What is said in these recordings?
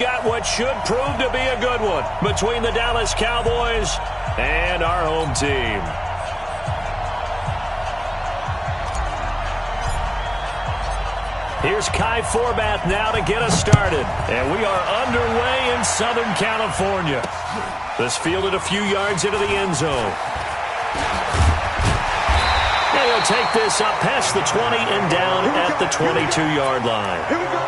Got what should prove to be a good one between the Dallas Cowboys and our home team. Here's Kai Forbath now to get us started. And we are underway in Southern California. This fielded a few yards into the end zone. And he'll take this up past the 20 and down at the 22-yard line. Here we go.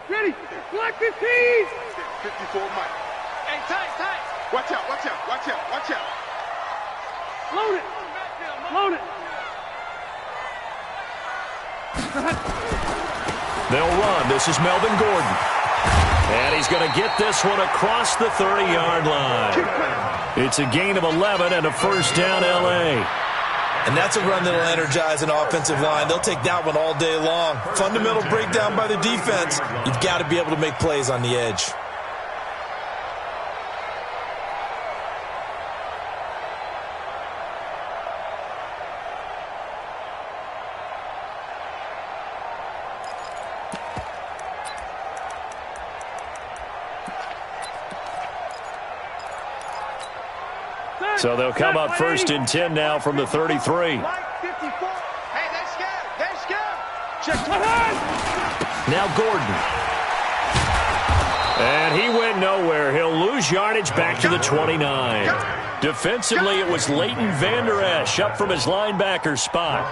Ready, black 15! 54 Mike. Hey, tight! Watch out. Load it! They'll run. This is Melvin Gordon. And he's going to get this one across the 30-yard line. It's a gain of 11 and a first down, L.A. And that's a run that will energize an offensive line. They'll take that one all day long. Fundamental breakdown by the defense. You've got to be able to make plays on the edge. So they'll come up first and 10 now from the 33. Hey, they're scared! Check Now Gordon. And he went nowhere. He'll lose yardage back to the 29. Defensively, it was Leighton Vander Esch up from his linebacker spot.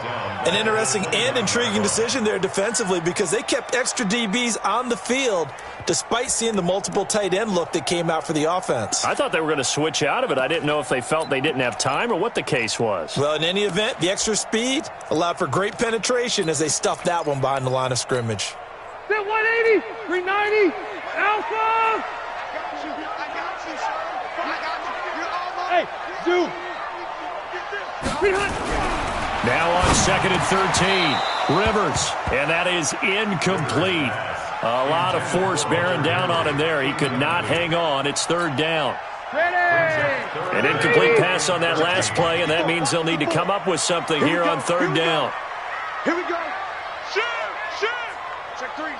An interesting and intriguing decision there defensively because they kept extra DBs on the field despite seeing the multiple tight end look that came out for the offense. I thought they were going to switch out of it. I didn't know if they felt they didn't have time or what the case was. Well, in any event, the extra speed allowed for great penetration as they stuffed that one behind the line of scrimmage. They're 180, 390, Alpha! Hey, Zoom! Now on second and 13, Rivers, and that is incomplete. A lot of force bearing down on him there. He could not hang on. It's third down. An incomplete pass on that last play, and that means they'll need to come up with something here on third down. Here we go. Shoot! Check three.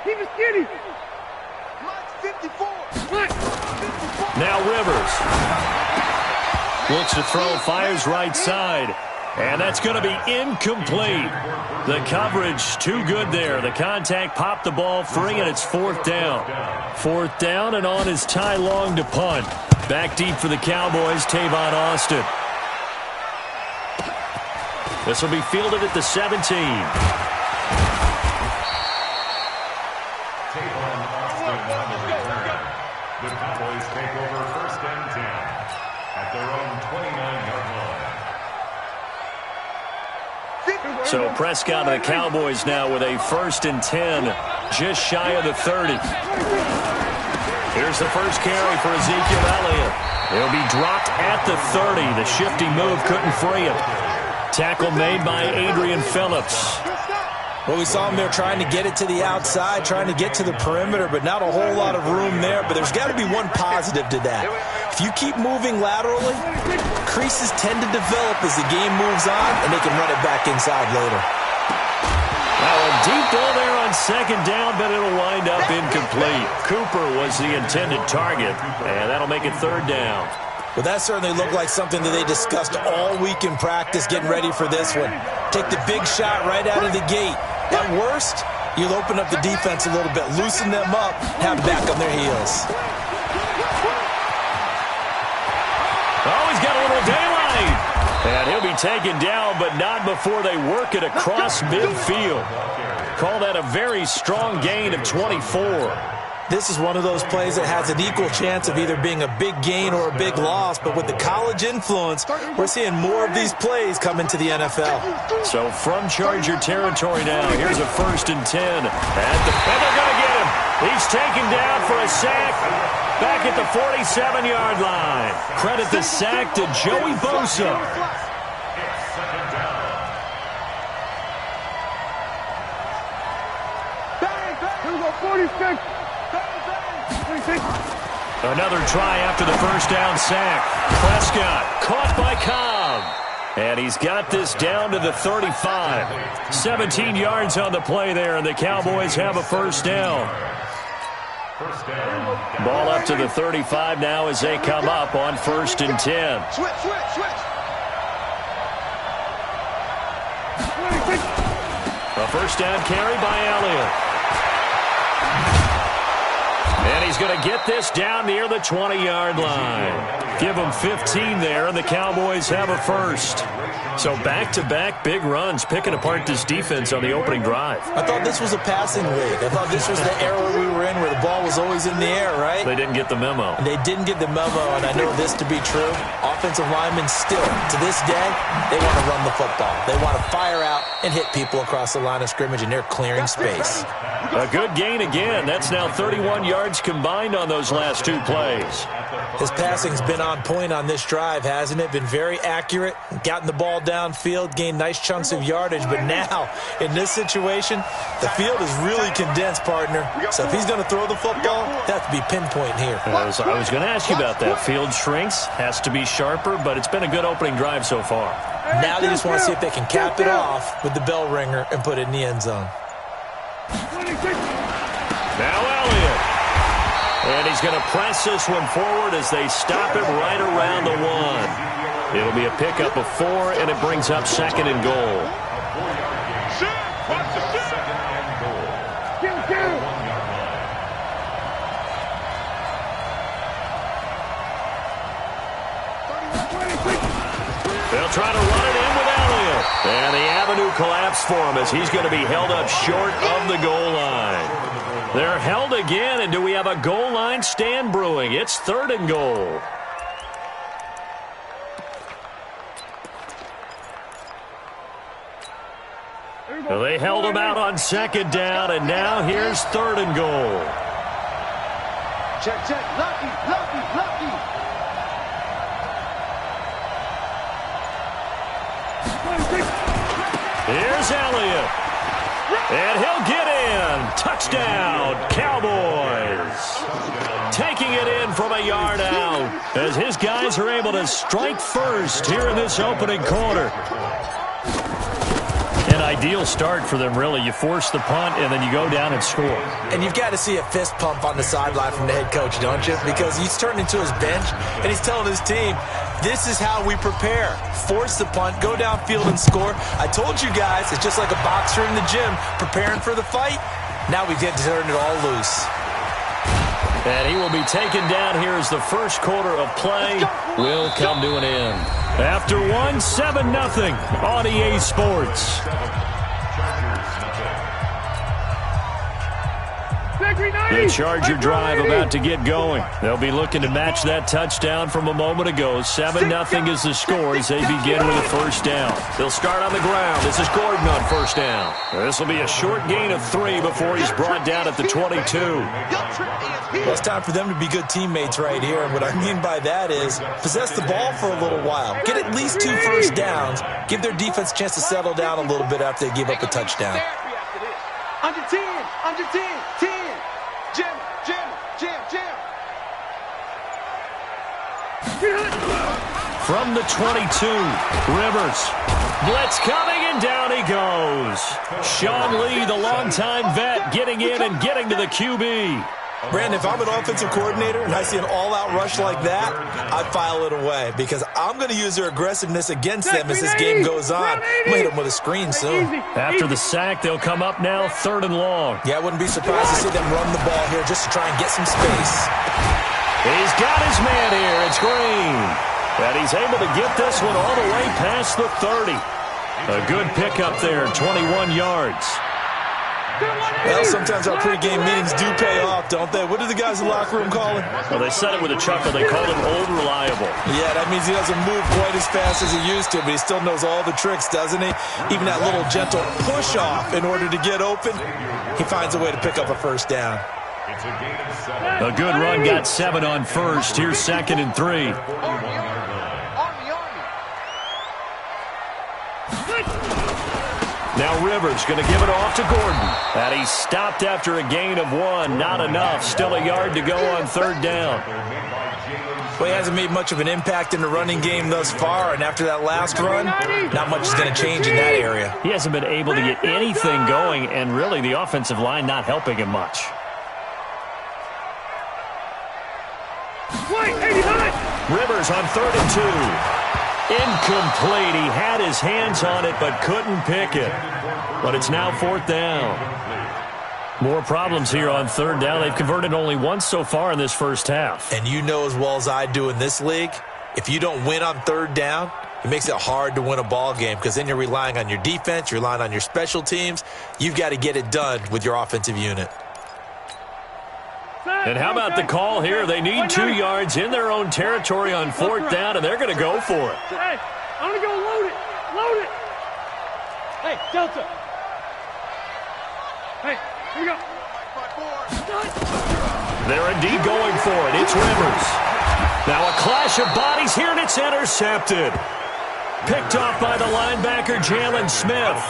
Keep it skinny! Mike 54. Now Rivers. Looks to throw, fires right side. And that's going to be incomplete. The coverage too good there. The contact popped the ball free, and it's fourth down. Fourth down, and on is Ty Long to punt. Back deep for the Cowboys, Tavon Austin. This will be fielded at the 17. The Cowboys take over first and 10 at their own 29-yard line. So Prescott and the Cowboys now with a first and 10, just shy of the 30. Here's the first carry for Ezekiel Elliott. He'll be dropped at the 30. The shifty move couldn't free him. Tackle made by Adrian Phillips. Well, we saw him there trying to get it to the outside, trying to get to the perimeter, but not a whole lot of room there. But there's got to be one positive to that. If you keep moving laterally, creases tend to develop as the game moves on, and they can run it back inside later. Now a deep ball there on second down, but it'll wind up incomplete. Cooper was the intended target, and that'll make it third down. Well, that certainly looked like something that they discussed all week in practice getting ready for this one. Take the big shot right out of the gate. At worst, you'll open up the defense a little bit, loosen them up, have them back on their heels. Oh, he's got a little daylight. And he'll be taken down, but not before they work it across midfield. Call that a very strong gain of 24. This is one of those plays that has an equal chance of either being a big gain or a big loss, but with the college influence, we're seeing more of these plays come into the NFL. So from Charger territory now, here's a 1st and 10. And they're going to get him. He's taken down for a sack back at the 47-yard line. Credit the sack to Joey Bosa. Here we go, 46. 26. Another try after the 1st down sack. Prescott caught by Cobb. And he's got this down to the 35. 17 yards on the play there, and the Cowboys have a 1st down. Ball up to the 35 now as they come up on 1st and 10. Switch. A 1st down carry by Elliott. And he's going to get this down near the 20-yard line. Give them 15 there, and the Cowboys have a 1st. So back-to-back big runs, picking apart this defense on the opening drive. I thought this was a passing league. I thought this was the era we were in where the ball was always in the air, right? They didn't get the memo. They didn't get the memo, and I know this to be true. Offensive linemen still, to this day, they want to run the football. They want to fire out and hit people across the line of scrimmage, and they're clearing space. A good gain again. That's now 31 yards combined on those last 2 plays. His passing's been on point on this drive, hasn't it? Been very accurate, gotten the ball downfield, gained nice chunks of yardage. But now, in this situation, the field is really condensed, partner. So if he's going to throw the football, they have to be pinpoint here. I was going to ask you about that. Field shrinks, has to be sharper, but it's been a good opening drive so far. Now they just want to see if they can cap it off with the bell ringer and put it in the end zone. Now Elliott. And he's going to press this one forward as they stop it right around the 1. It'll be a pickup of 4, and it brings up 2nd and goal. They'll try to run it in with Elliott. And the avenue collapsed for him as he's going to be held up short of the goal line. They're held again, and do we have a goal line stand brewing? It's 3rd and goal. Well, they held him out on 2nd down, and now here's 3rd and goal. Check. Lucky. Here's Elliott. And he'll get in. Touchdown, Cowboys. Taking it in from a yard out as his guys are able to strike first here in this opening quarter. An ideal start for them, really. You force the punt, and then you go down and score. And you've got to see a fist pump on the sideline from the head coach, don't you? Because he's turning to his bench, and he's telling his team, this is how we prepare. Force the punt, go downfield and score. I told you guys, it's just like a boxer in the gym preparing for the fight. Now we get to turn it all loose. And he will be taken down here as the 1st quarter of play will come to an end. After 7-0 on EA Sports. The Charger drive about to get going. They'll be looking to match that touchdown from a moment ago. 7-0 is the score as they begin with a 1st down. They'll start on the ground. This is Gordon on 1st down. This will be a short gain of 3 before he's brought down at the 22. Well, it's time for them to be good teammates right here. And what I mean by that is possess the ball for a little while. Get at least 2 1st downs. Give their defense a chance to settle down a little bit after they give up a touchdown. Under 10. 10. Jam. From the 22, Rivers. Blitz coming, and down he goes. Sean Lee, the longtime vet, getting in and getting to the QB. Brandon, if I'm an offensive coordinator and I see an all-out rush like that, I file it away because I'm going to use their aggressiveness against them as this game goes on. I'm going to hit them with a screen soon. After the sack, they'll come up now 3rd and long. Yeah, I wouldn't be surprised to see them run the ball here just to try and get some space. He's got his man here. It's Green. And he's able to get this one all the way past the 30. A good pickup there, 21 yards. Well, sometimes our pregame meetings do pay off, don't they? What do the guys in the locker room call him? Well, they said it with a chuckle. They called him Old Reliable. Yeah, that means he doesn't move quite as fast as he used to, but he still knows all the tricks, doesn't he? Even that little gentle push-off in order to get open, he finds a way to pick up a first down. It's a gain of 7. A good run got 7 on first. Here's 2nd and 3. Now Rivers going to give it off to Gordon. And he stopped after a gain of 1. Not enough. Still a yard to go on 3rd down. Well, he hasn't made much of an impact in the running game thus far, and after that last run, not much is going to change in that area. He hasn't been able to get anything going, and really the offensive line not helping him much. Rivers on 3rd and 2. Incomplete. He had his hands on it but couldn't pick it. But it's now 4th down. More problems here on 3rd down. They've converted only once so far in this first half. And you know as well as I do in this league, if you don't win on 3rd down, it makes it hard to win a ball game because then you're relying on your defense, you're relying on your special teams. You've got to get it done with your offensive unit. And how about the call here? They need 2 yards in their own territory on 4th down, and they're going to go for it. Hey, I'm going to go load it. Load it. Hey, Delta. Hey, here we go. They're indeed going for it. It's Rivers. Now a clash of bodies here, and it's intercepted. Picked off by the linebacker, Jalen Smith.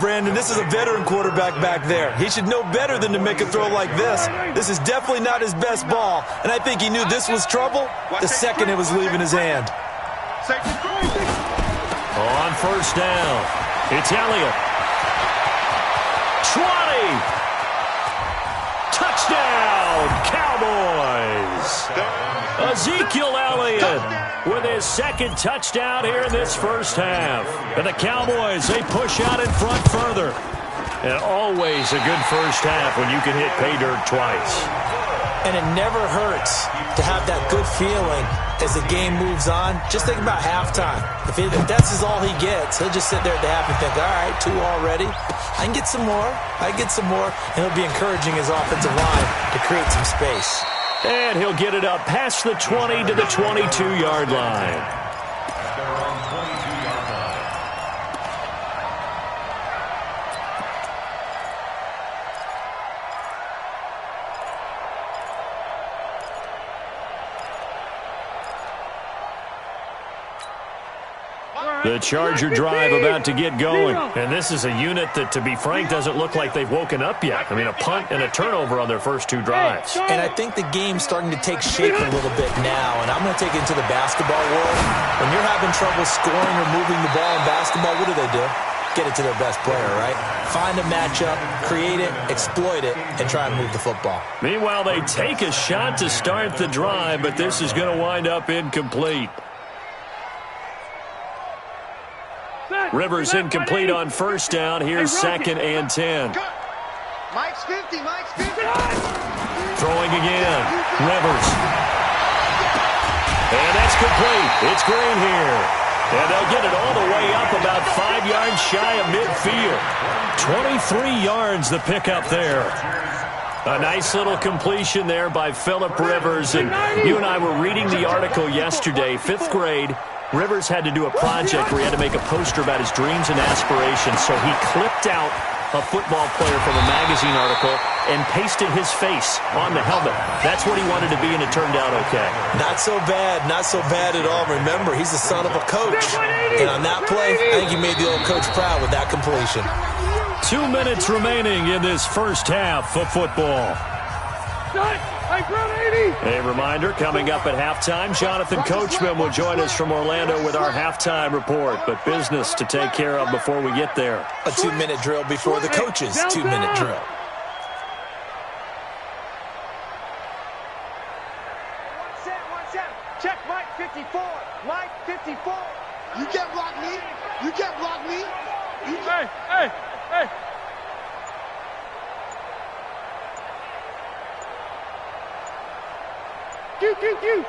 Brandon, this is a veteran quarterback back there. He should know better than to make a throw like this. This is definitely not his best ball, and I think he knew this was trouble the second it was leaving his hand. On 1st down, it's Elliott. 20. Touchdown, Cowboys. Ezekiel Elliott with his 2nd touchdown here in this first half. And the Cowboys, they push out in front further. And always a good first half when you can hit pay dirt twice. And it never hurts to have that good feeling as the game moves on. Just think about halftime. If that's all he gets, he'll just sit there at the half and think, all right, 2 already. I can get some more. I can get some more. And he'll be encouraging his offensive line to create some space. And he'll get it up past the 20 to the 22-yard line. The Charger drive about to get going. And this is a unit that, to be frank, doesn't look like they've woken up yet. I mean, a punt and a turnover on their first 2 drives. And I think the game's starting to take shape a little bit now. And I'm going to take it into the basketball world. When you're having trouble scoring or moving the ball in basketball, what do? Get it to their best player, right? Find a matchup, create it, exploit it, and try and move the football. Meanwhile, they take a shot to start the drive, but this is going to wind up incomplete. Rivers incomplete on 1st down. Here's 2nd and 10. Mike's 50, Mike's 50. Throwing again. Rivers. And that's complete. It's Green here. And they'll get it all the way up about 5 yards shy of midfield. 23 yards the pickup there. A nice little completion there by Phillip Rivers. And you and I were reading the article yesterday, 5th grade. Rivers had to do a project where he had to make a poster about his dreams and aspirations, so he clipped out a football player from a magazine article and pasted his face on the helmet. That's what he wanted to be, and it turned out okay. Not so bad at all. Remember, he's the son of a coach. And on that play, I think he made the old coach proud with that completion. 2 minutes remaining in this first half of football. A reminder, coming up at halftime, Jonathan Coachman will join us from Orlando with our halftime report. But business to take care of before we get there. A 2-minute drill before the coach's 2-minute drill. One set. Check Mike 54. Mike 54. You can't block me. You can't block me. Hey. Q.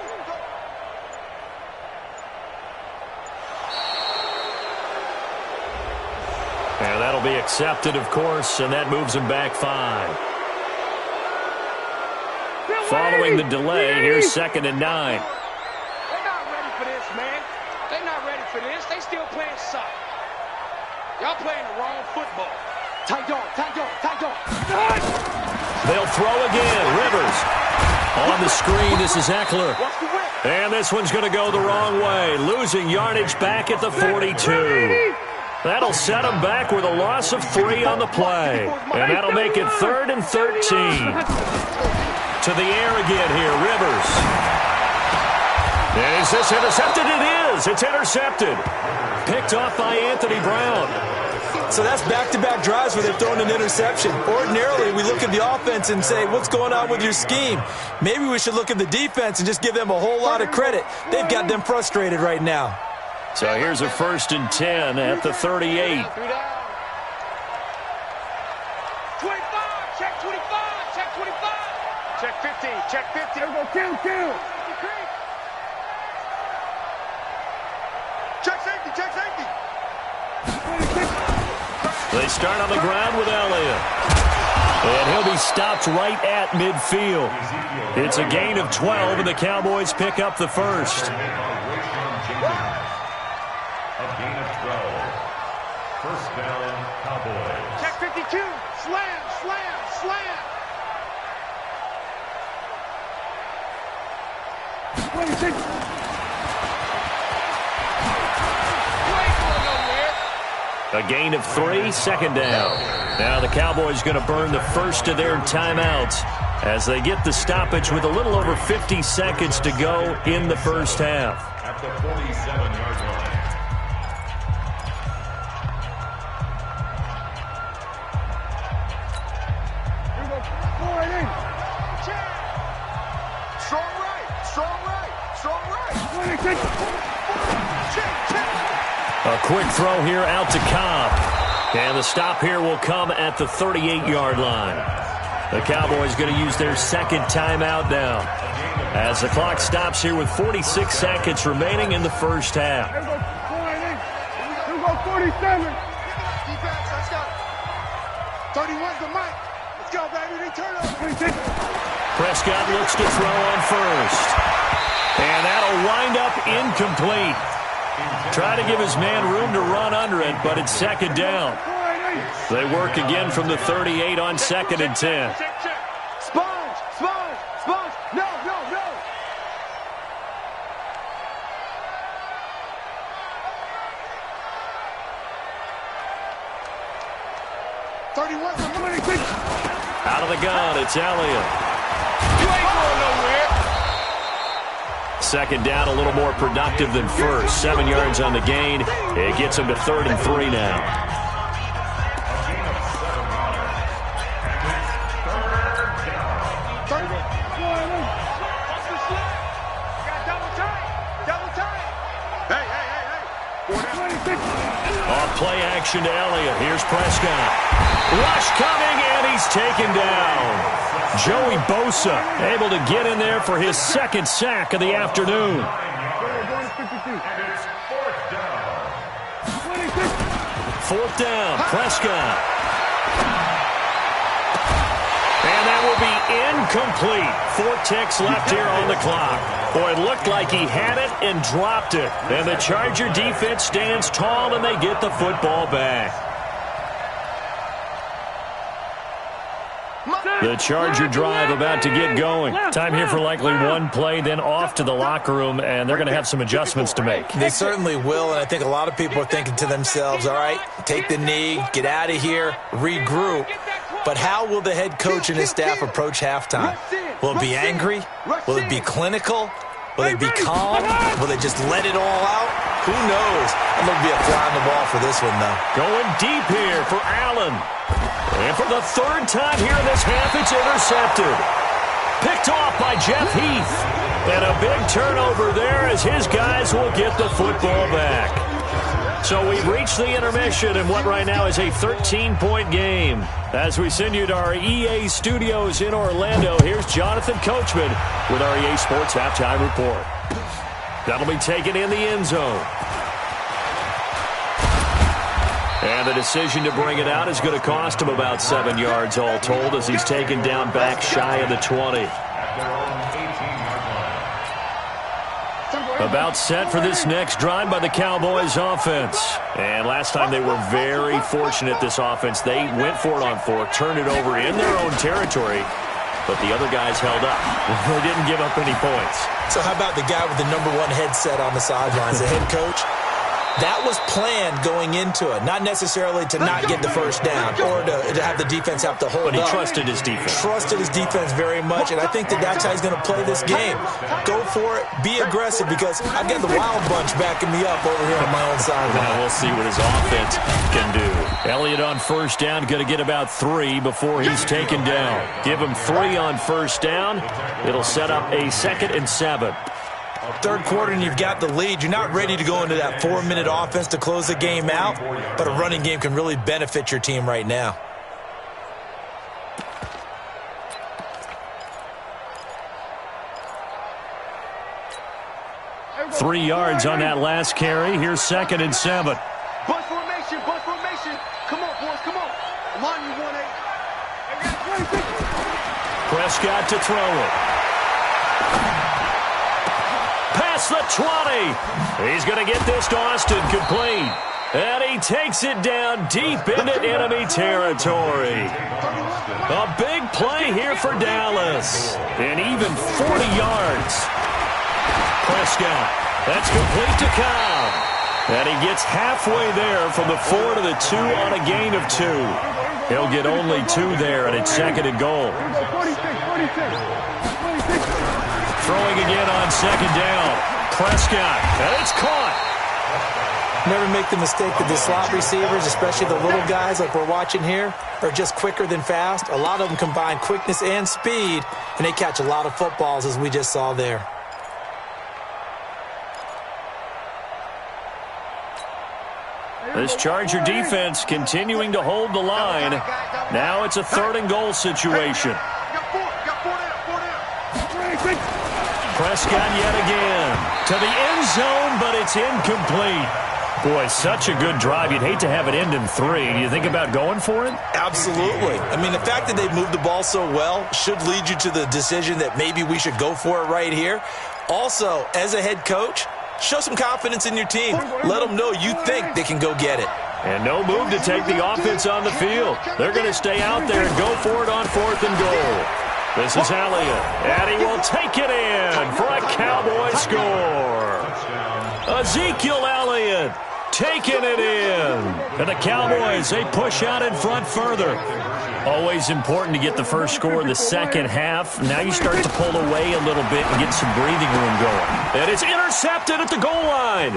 And that'll be accepted, of course, and that moves him back 5. Following the delay, here's 2nd and 9. They're not ready for this, man. They're not ready for this. They still playing soccer. Y'all playing the wrong football. Tight dog, tight dog, tight dog. They'll throw again. Rivers. On the screen, this is Eckler. And this one's going to go the wrong way, losing yardage back at the 42. That'll set him back with a loss of 3 on the play. And that'll make it 3rd and 13. To the air again here, Rivers. And is this intercepted? It is. It's intercepted. Picked off by Anthony Brown. So that's back-to-back drives where they've thrown an interception. Ordinarily, we look at the offense and say, what's going on with your scheme? Maybe we should look at the defense and just give them a whole lot of credit. They've got them frustrated right now. So here's a 1st and 10 at the 38. 25, check 25, check 25. Check 15, check 50. There we go, kill. Check safety, check safety. They start on the ground with Elliott. And he'll be stopped right at midfield. It's a gain of 12, and the Cowboys pick up the first. A gain of 12. First down, Cowboys. Check 52, slam, slam, slam. 26. A gain of 3, 2nd down. Now the Cowboys going to burn the first of their timeouts as they get the stoppage with a little over 50 seconds to go in the first half. At the 47-yard line. Strong right, strong right, strong right. A quick throw here out to Cobb. And the stop here will come at the 38-yard line. The Cowboys going to use their 2nd timeout now as the clock stops here with 46 seconds remaining in the first half. Here we go, 47. Defense, let's go. 31's the mic. Let's go, baby. They turn over. 26. Prescott looks to throw on first. And that'll wind up incomplete. Try to give his man room to run under it, but it's 2nd down. They work again from the 38 on 2nd and 10. Sponge, sponge, sponge. No, no, no. Out of the gun, it's Elliott. You ain't going nowhere. 2nd down, a little more productive than first. 7 yards on the gain. It gets him to 3rd and 3 now. Off play action to Elliott. Here's Prescott. Rush coming, and he's taken down. Joey Bosa able to get in there for his 2nd sack of the afternoon. Fourth down, Prescott. And that will be incomplete. 4 ticks left here on the clock. Boy, it looked like he had it and dropped it. And the Charger defense stands tall, and they get the football back. The Charger drive about to get going. Time here for likely one play, then off to the locker room, and they're going to have some adjustments to make. They certainly will, and I think a lot of people are thinking to themselves, all right, take the knee, get out of here, regroup. But how will the head coach and his staff approach halftime? Will it be angry? Will it be clinical? Will it be calm? Will they just let it all out? Who knows? I'm going to be a fly on the wall for this one, though. Going deep here for Allen. And for the 3rd time here in this half, it's intercepted. Picked off by Jeff Heath. And a big turnover there as his guys will get the football back. So we've reached the intermission in what right now is a 13-point game. As we send you to our EA studios in Orlando, here's Jonathan Coachman with our EA Sports Halftime Report. That'll be taken in the end zone. And the decision to bring it out is going to cost him about 7 yards all told as he's taken down back shy of the 20. About set for this next drive by the Cowboys offense. And last time they were very fortunate, this offense. They went for it on fourth, turned it over in their own territory, but the other guys held up. They didn't give up any points. So how about the guy with the #1 headset on the sidelines, the head coach? That was planned going into it, not necessarily to not get the first down or to have the defense have to hold up. But he trusted his defense. Trusted his defense very much, and I think that's how he's going to play this game. Go for it, be aggressive, because I've got the Wild Bunch backing me up over here on my own sideline. Now we'll see what his offense can do. Elliott on first down, going to get about 3 before he's taken down. Give him 3 on first down. It'll set up a 2nd and 7. Third quarter and you've got the lead. You're not ready to go into that 4-minute offense to close the game out, but a running game can really benefit your team right now. Three yards on that last carry. Here's 2nd and 7. Bunch formation, bunch formation. Come on, boys, come on. Line you 1-8. Prescott to throw it. Past the 20. He's going to get this to Austin complete. And he takes it down deep into enemy territory. A big play here for Dallas. And even 40 yards. Prescott. That's complete to Cobb. And he gets halfway there from the 4 to the 2 on a gain of 2. He'll get only 2 there, and it's 2nd and goal. Throwing again on 2nd down. Prescott, and it's caught. Never make the mistake that the slot receivers, especially the little guys like we're watching here, are just quicker than fast. A lot of them combine quickness and speed, and they catch a lot of footballs, as we just saw there. This Charger defense continuing to hold the line. Now it's a 3rd and goal situation. Prescott yet again to the end zone, but it's incomplete. Boy, such a good drive. You'd hate to have it end in 3. Do you think about going for it? Absolutely. I mean, the fact that they've moved the ball so well should lead you to the decision that maybe we should go for it right here. Also, as a head coach, show some confidence in your team. Let them know you think they can go get it. And no move to take the offense on the field. They're going to stay out there and go for it on 4th and goal. This is Elliott, and he will take it in for a Cowboy score. Ezekiel Elliott taking it in. And the Cowboys, they push out in front further. Always important to get the first score in the second half. Now you start to pull away a little bit and get some breathing room going. And it's intercepted at the goal line.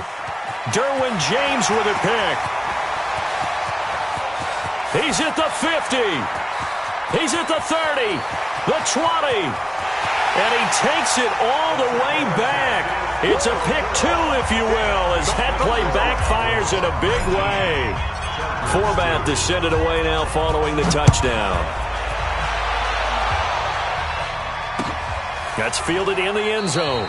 Derwin James with a pick. He's at the 50. He's at the 30. The 20. And he takes it all the way back. It's a pick 2, if you will, as that play backfires in a big way. Forbath to send it away now following the touchdown. That's fielded in the end zone.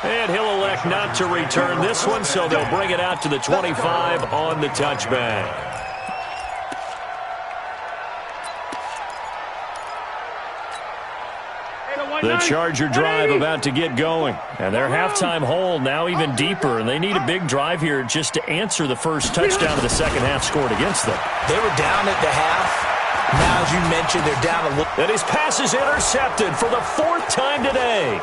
And he'll elect not to return this one, so they'll bring it out to the 25 on the touchback. The Charger drive about to get going. And their halftime hole now even deeper. And they need a big drive here just to answer the first touchdown of the second half scored against them. They were down at the half. Now, as you mentioned, they're down a little. And his pass is intercepted for the 4th time today.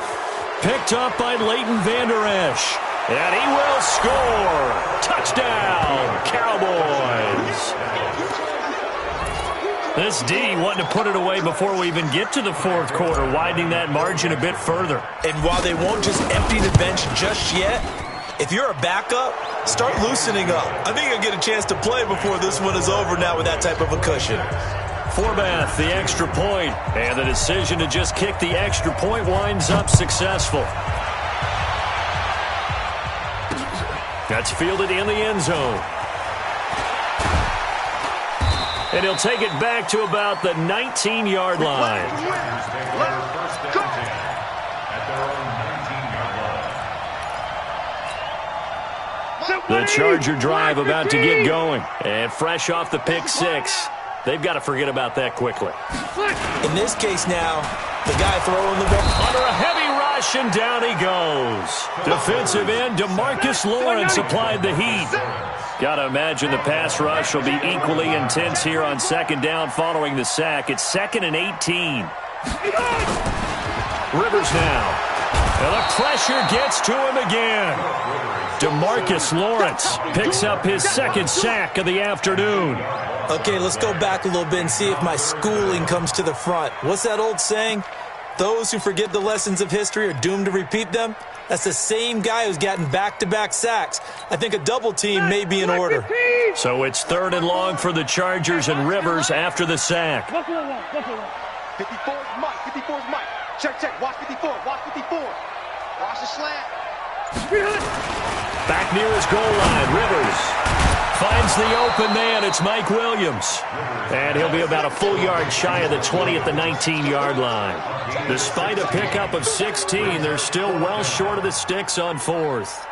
Picked up by Leighton Vander Esch. And he will score. Touchdown, Cowboys. This D wanting to put it away before we even get to the 4th quarter, widening that margin a bit further. And while they won't just empty the bench just yet, if you're a backup, start loosening up. I think you'll get a chance to play before this one is over now with that type of a cushion. Forbath, the extra point, and the decision to just kick the extra point winds up successful. That's fielded in the end zone. And he'll take it back to about the 19-yard line. The Charger drive about to get going. And fresh off the pick six, they've got to forget about that quickly. In this case now, the guy throwing the ball. Under a heavy rush, and down he goes. Defensive end DeMarcus Lawrence applied the heat. Got to imagine the pass rush will be equally intense here on second down following the sack. It's 2nd and 18. Rivers now. And the pressure gets to him again. DeMarcus Lawrence picks up his second sack of the afternoon. Okay, let's go back a little bit and see if my schooling comes to the front. What's that old saying? Those who forget the lessons of history are doomed to repeat them. That's the same guy who's gotten back-to-back sacks. I think a double team may be in order. So it's 3rd and long for the Chargers, and Rivers after the sack. 54 is Mike. 54 is Mike. Check. Watch 54. Watch 54. Watch the slant. Back near his goal line, Rivers finds the open man. It's Mike Williams. And he'll be about a full yard shy of the 20 at the 19-yard line. Despite a pickup of 16, they're still well short of the sticks on 4th.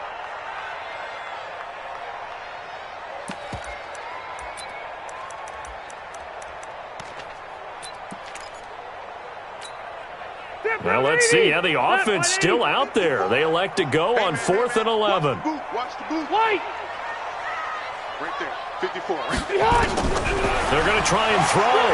Well, let's see how the offense still out there. They elect to go on 4th and 11. Watch the boot. White. Right there. 54. Right there. They're going to try and throw.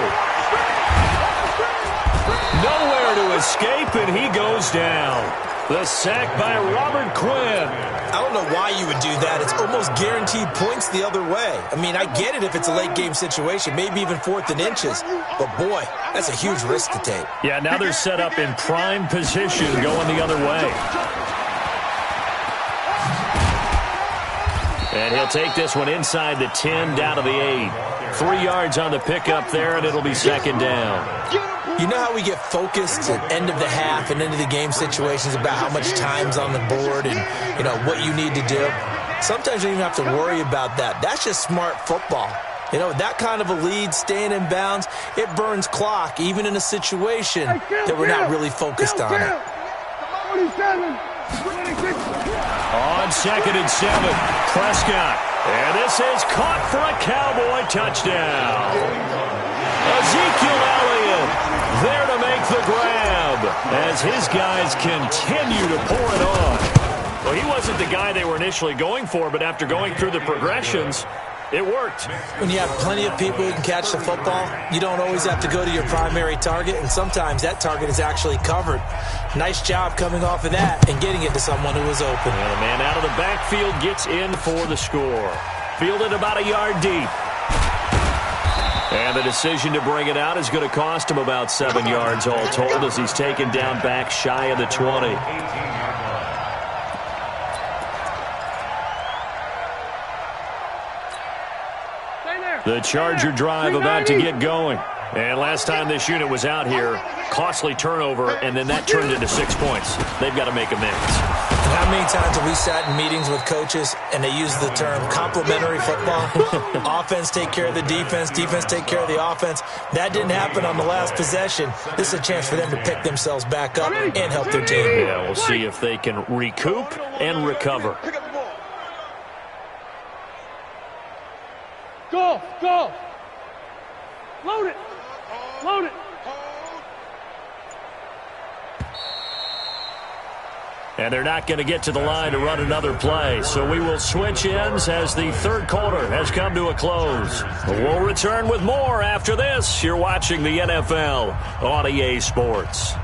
Nowhere to escape, and he goes down. The sack by Robert Quinn. I don't know why you would do that. It's almost guaranteed points the other way. I mean, I get it if it's a late-game situation, maybe even 4th and inches. But, boy, that's a huge risk to take. Yeah, now they're set up in prime position going the other way. And he'll take this one inside the 10, down to the 8. 3 yards on the pickup there, and it'll be 2nd down. You know how we get focused at end of the half and end of the game situations about how much time's on the board and, you know, what you need to do? Sometimes you don't even have to worry about that. That's just smart football. You know, that kind of a lead, staying in bounds, it burns clock, even in a situation that we're not really focused on it. 27. On 2nd and 7, Prescott. And this is caught for a Cowboy touchdown. Ezekiel Elliott there to make the grab as his guys continue to pour it on. Well, he wasn't the guy they were initially going for, but after going through the progressions, it worked. When you have plenty of people who can catch the football, you don't always have to go to your primary target, and sometimes that target is actually covered. Nice job coming off of that and getting it to someone who was open. And the man out of the backfield gets in for the score. Fielded about a yard deep. And the decision to bring it out is going to cost him about 7 yards all told as he's taken down back shy of the 20. The Charger drive about to get going. And last time this unit was out here, costly turnover, and then that turned into 6 points. They've got to make amends. How many times have we sat in meetings with coaches and they use the term complementary football? Offense take care of the defense, defense take care of the offense. That didn't happen on the last possession. This is a chance for them to pick themselves back up and help their team. Yeah, we'll see if they can recoup and recover. Go. Load it. And they're not going to get to the line to run another play. So we will switch ends as the third quarter has come to a close. We'll return with more after this. You're watching the NFL on EA Sports.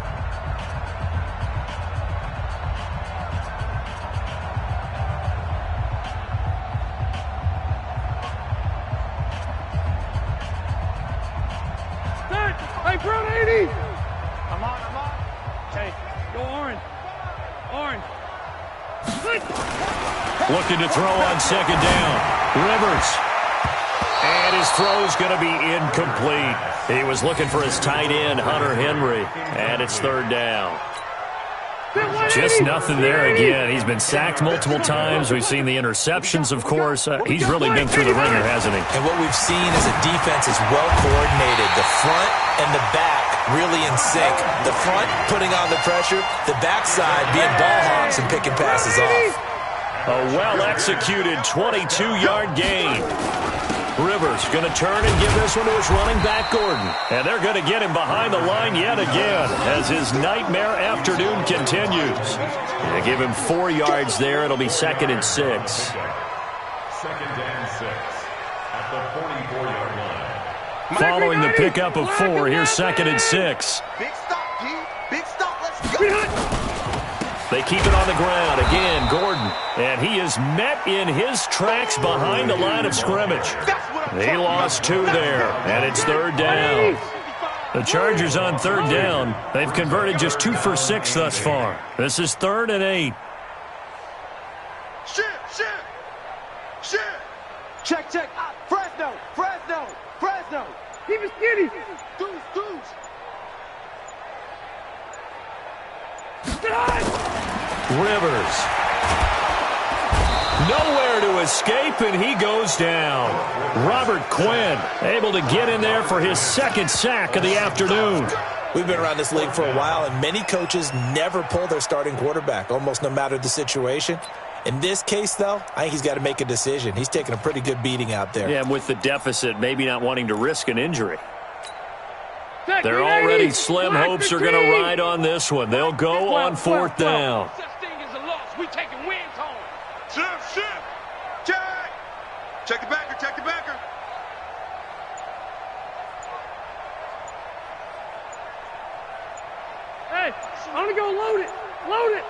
Hey, front 80. I'm on. Okay, go Orange. Looking to throw on second down. Rivers. And his throw's going to be incomplete. He was looking for his tight end, Hunter Henry. And it's third down. Just nothing there again. He's been sacked multiple times. We've seen the interceptions, of course. He's really been through the ringer, hasn't he? And what we've seen is a defense is well coordinated. The front and the back really in sync. The front putting on the pressure. The backside being ball hawks and picking passes off. A well-executed 22-yard gain. Rivers going to turn and give this one to his running back, Gordon. And they're going to get him behind the line yet again as his nightmare afternoon continues. They give him 4 yards there. It'll be 2nd and 6. 2nd and 6 at the 44-yard line. Following the pickup of 4, here's 2nd and 6. Big stop, G. Big stop. Let's go. They keep it on the ground. Again, Gordon. And he is met in his tracks behind the line of scrimmage. He lost 2 there, and it's 3rd down. The Chargers on 3rd down. They've converted just 2 for 6 thus far. This is 3rd and 8. Shit. Check. Fresno. Keep it skinny. Goose. Rivers. Nowhere to escape, and he goes down. Robert Quinn able to get in there for his 2nd sack of the afternoon. We've been around this league for a while, and many coaches never pull their starting quarterback, almost no matter the situation. In this case, though, I think he's got to make a decision. He's taking a pretty good beating out there. Yeah, and with the deficit, maybe not wanting to risk an injury. They're already slim hopes are going to ride on this one. They'll go on 4th down. Such thing as a loss. We taking wins home. Shift. Check the backer. Hey, I'm going to go load it.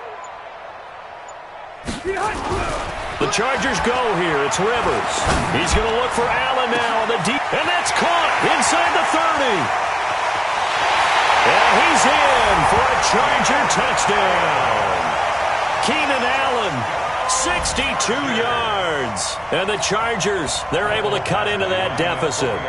The Chargers go here. It's Rivers. He's going to look for Allen now on the deep. And that's caught inside the 30. And he's in for a Charger touchdown. Keenan Allen, 62 yards. And the Chargers, they're able to cut into that deficit.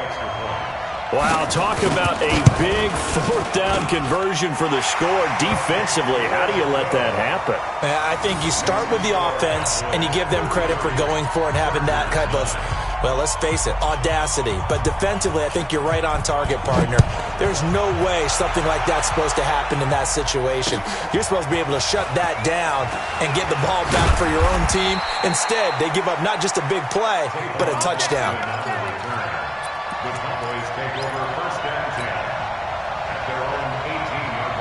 Wow, talk about a big 4th down conversion for the score. Defensively, how do you let that happen? I think you start with the offense, and you give them credit for going for it and having that type of, well, let's face it, audacity. But defensively, I think you're right on target, partner. There's no way something like that's supposed to happen in that situation. You're supposed to be able to shut that down and get the ball back for your own team. Instead, they give up not just a big play, but a touchdown. The Cowboys take over 1st and 10 at their own 18-yard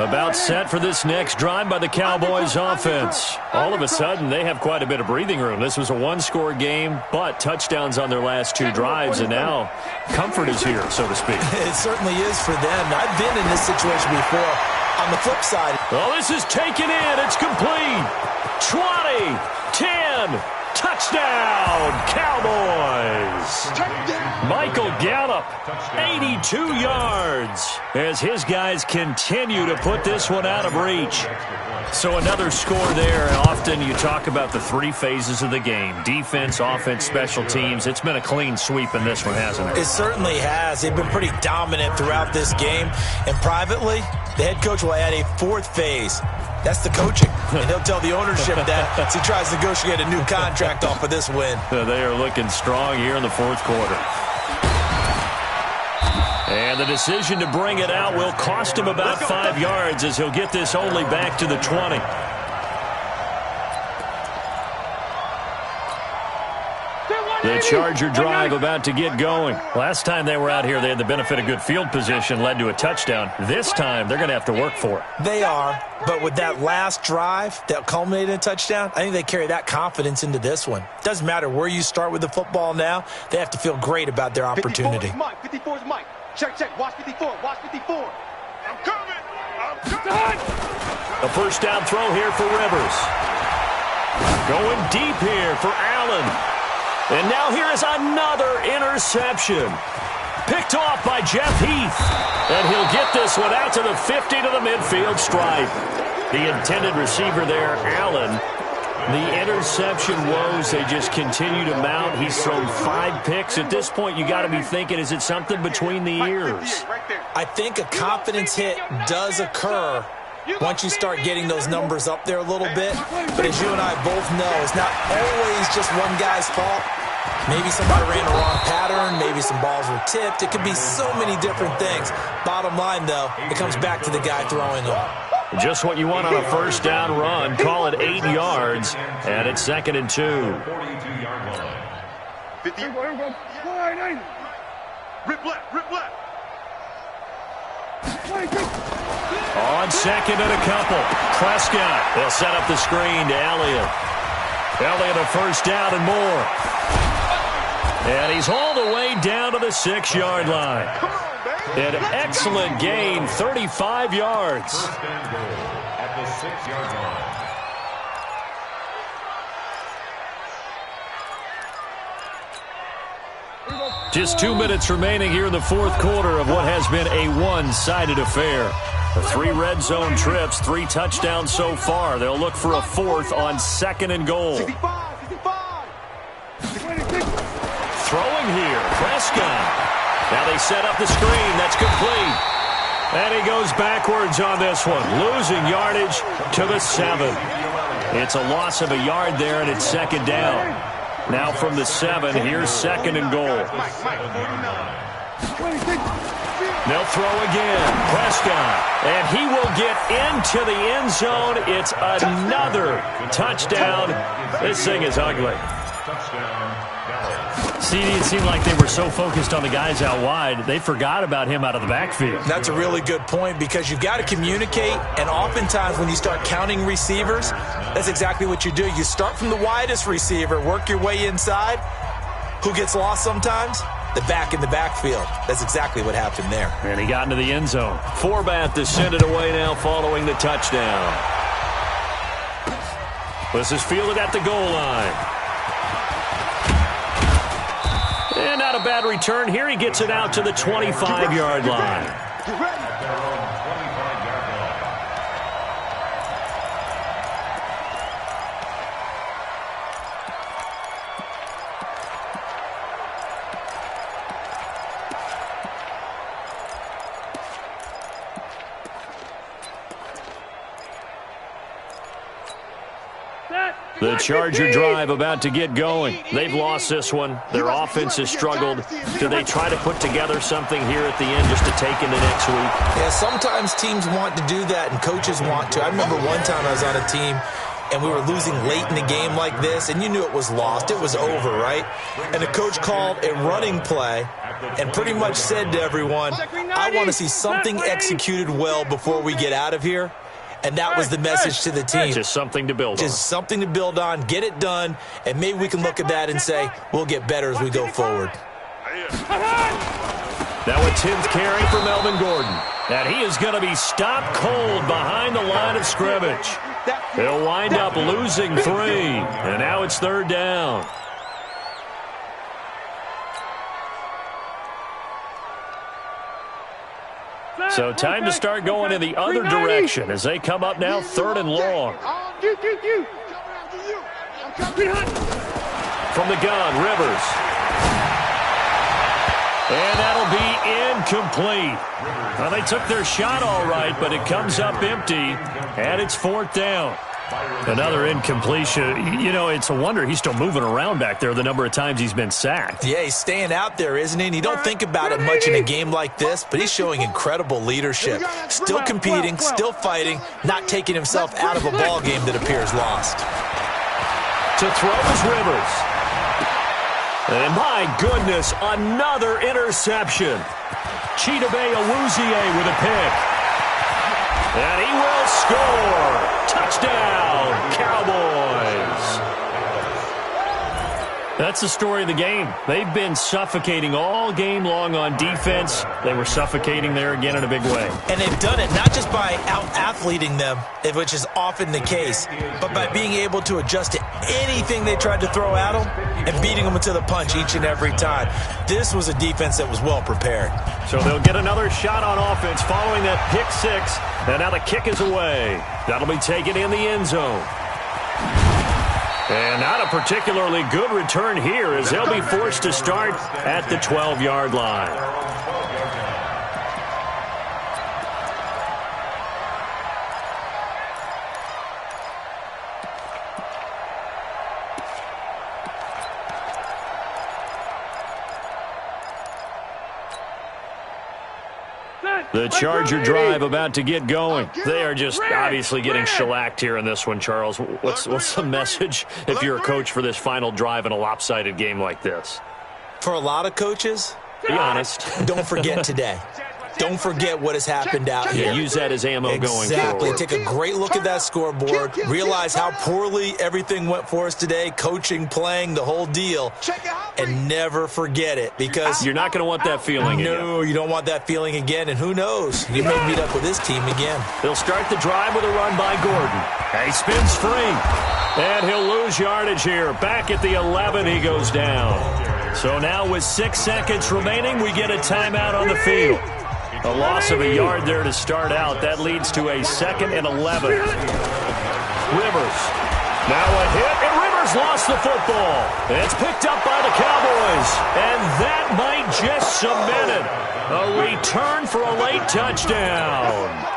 line. About set for this next drive by the Cowboys offense. All of a sudden, they have quite a bit of breathing room. This was a 1-score game, but touchdowns on their last 2 drives, and now comfort is here, so to speak. It certainly is for them. I've been in this situation before. On the flip side. Well, this is taken in. It's complete. 20, 10, touchdown, Cowboys. Michael Gallup, 82 yards, as his guys continue to put this one out of reach. So another score there, and often you talk about the 3 phases of the game. Defense, offense, special teams. It's been a clean sweep in this one, hasn't it? It certainly has. They've been pretty dominant throughout this game. And privately, the head coach will add a 4th phase. That's the coaching. And he'll tell the ownership that as he tries to negotiate a new contract off of this win. They are looking strong here in the 4th quarter. And the decision to bring it out will cost him about 5 yards as he'll get this only back to the 20. The Charger drive about to get going. Last time they were out here, they had the benefit of good field position, led to a touchdown. This time, they're going to have to work for it. They are, but with that last drive that culminated in a touchdown, I think they carry that confidence into this one. Doesn't matter where you start with the football now, they have to feel great about their opportunity. 54 is Mike. Check. Watch 54. I'm coming. A 1st down throw here for Rivers. Going deep here for Allen. And now here is another interception. Picked off by Jeff Heath. And he'll get this one out to the 50 to the midfield stripe. The intended receiver there, Allen. The interception woes, they just continue to mount. He's thrown 5 picks. At this point, you got to be thinking, is it something between the ears? I think a confidence hit does occur once you start getting those numbers up there a little bit. But as you and I both know, it's not always just one guy's fault. Maybe somebody ran the wrong pattern. Maybe some balls were tipped. It could be so many different things. Bottom line, though, it comes back to the guy throwing them. Just what you want on a first down run. Call it 8 yards, and it's 2nd and 2. 42-yard line. 50. Rip left, rip left. On 2nd and a couple. Prescott. They'll set up the screen to Elliott. Elliott a first down and more. And he's hauled away down to the 6-yard line. An excellent gain, 35 yards. First and goal at the 6-yard line. Just 2 minutes remaining here in the fourth quarter of what has been a one-sided affair. The 3 red zone trips, 3 touchdowns so far. They'll look for a 4th on 2nd and goal. 65, 65. Throwing here, Prescott. Now they set up the screen. That's complete. And he goes backwards on this one, losing yardage to the 7. It's a loss of a yard there, and it's 2nd down. Now from the 7, here's 2nd and goal. They'll throw again. Prescott. And he will get into the end zone. It's another touchdown. This thing is ugly. Touchdown, Dallas. CD, it seemed like they were so focused on the guys out wide, they forgot about him out of the backfield. That's a really good point because you've got to communicate, and oftentimes when you start counting receivers, that's exactly what you do. You start from the widest receiver, work your way inside. Who gets lost sometimes? The back in the backfield. That's exactly what happened there. And he got into the end zone. Forbath to send it away now following the touchdown. This is fielded at the goal line. And not a bad return here. He gets it out to the 25-yard line. At their own 25-yard line. The Charger drive about to get going. They've lost this one. Their offense has struggled. Do they try to put together something here at the end just to take into next week? Yeah, sometimes teams want to do that and coaches want to. I remember one time I was on a team and we were losing late in a game like this, and you knew it was lost. It was over, right? And the coach called a running play and pretty much said to everyone, I want to see something executed well before we get out of here. And that was the message to the team. Just something to build on. Just something to build on, get it done, and maybe we can look at that and say, we'll get better as we go forward. Now a 10th carry for Melvin Gordon. And he is going to be stopped cold behind the line of scrimmage. He'll wind up losing 3. And now it's 3rd down. So time to start going in the other direction as they come up now 3rd and long. From the gun, Rivers. And that'll be incomplete. Well, they took their shot all right, but it comes up empty, and it's 4th down. Another incompletion. You know, it's a wonder he's still moving around back there the number of times he's been sacked. Yeah, he's staying out there, isn't he? And you don't think about it much in a game like this, but he's showing incredible leadership. Still competing, still fighting, not taking himself out of a ball game that appears lost. To throw is Rivers. And my goodness, another interception. Chidobe Awuzie with a pick. And he will score. Touchdown, Cowboys. That's the story of the game. They've been suffocating all game long on defense. They were suffocating there again in a big way. And they've done it not just by out-athleting them, which is often the case, but by being able to adjust to anything they tried to throw at them and beating them to the punch each and every time. This was a defense that was well prepared. So they'll get another shot on offense following that pick 6. And now the kick is away. That'll be taken in the end zone. And not a particularly good return here as they'll be forced to start at the 12-yard line. Set. The Charger drive about to get going. They are just obviously getting shellacked here in this one, Charles. What's the message if you're a coach for this final drive in a lopsided game like this? For a lot of coaches, be honest. Don't forget today. Don't forget what has happened out here. Yeah, use that as ammo going forward. Exactly. Take a great look at that scoreboard. Realize how poorly everything went for us today, coaching, playing, the whole deal. And never forget it, because you're not going to want that feeling again. No, you don't want that feeling again. And who knows? You may meet up with this team again. They'll start the drive with a run by Gordon. He spins free. And he'll lose yardage here. Back at the 11, he goes down. So now with 6 seconds remaining, we get a timeout on the field. A loss of a yard there to start out. That leads to a 2nd and 11. Rivers. Now a hit, and Rivers lost the football. It's picked up by the Cowboys. And that might just cement it. A return for a late touchdown.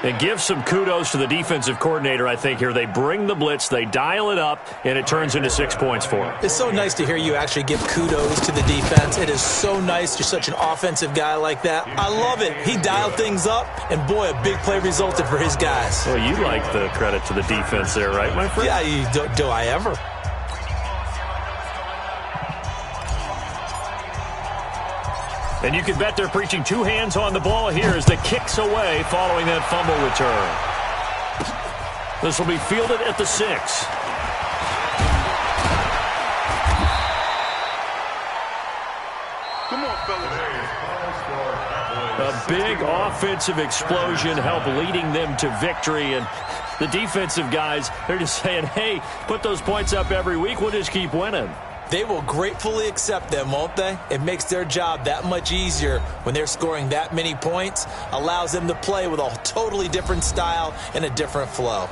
And give some kudos to the defensive coordinator, I think, here. They bring the blitz, they dial it up, and it turns into 6 points for them. It's so nice to hear you actually give kudos to the defense. It is so nice. You're such an offensive guy like that. I love it. He dialed things up, and boy, a big play resulted for his guys. Well, you like the credit to the defense there, right, my friend? Yeah, do I ever? And you can bet they're preaching 2 hands on the ball here as the kick's away following that fumble return. This will be fielded at the 6. Come on, fellas. A big offensive explosion helped leading them to victory. And the defensive guys, they're just saying, hey, put those points up every week. We'll just keep winning. They will gratefully accept them, won't they? It makes their job that much easier when they're scoring that many points, allows them to play with a totally different style and a different flow.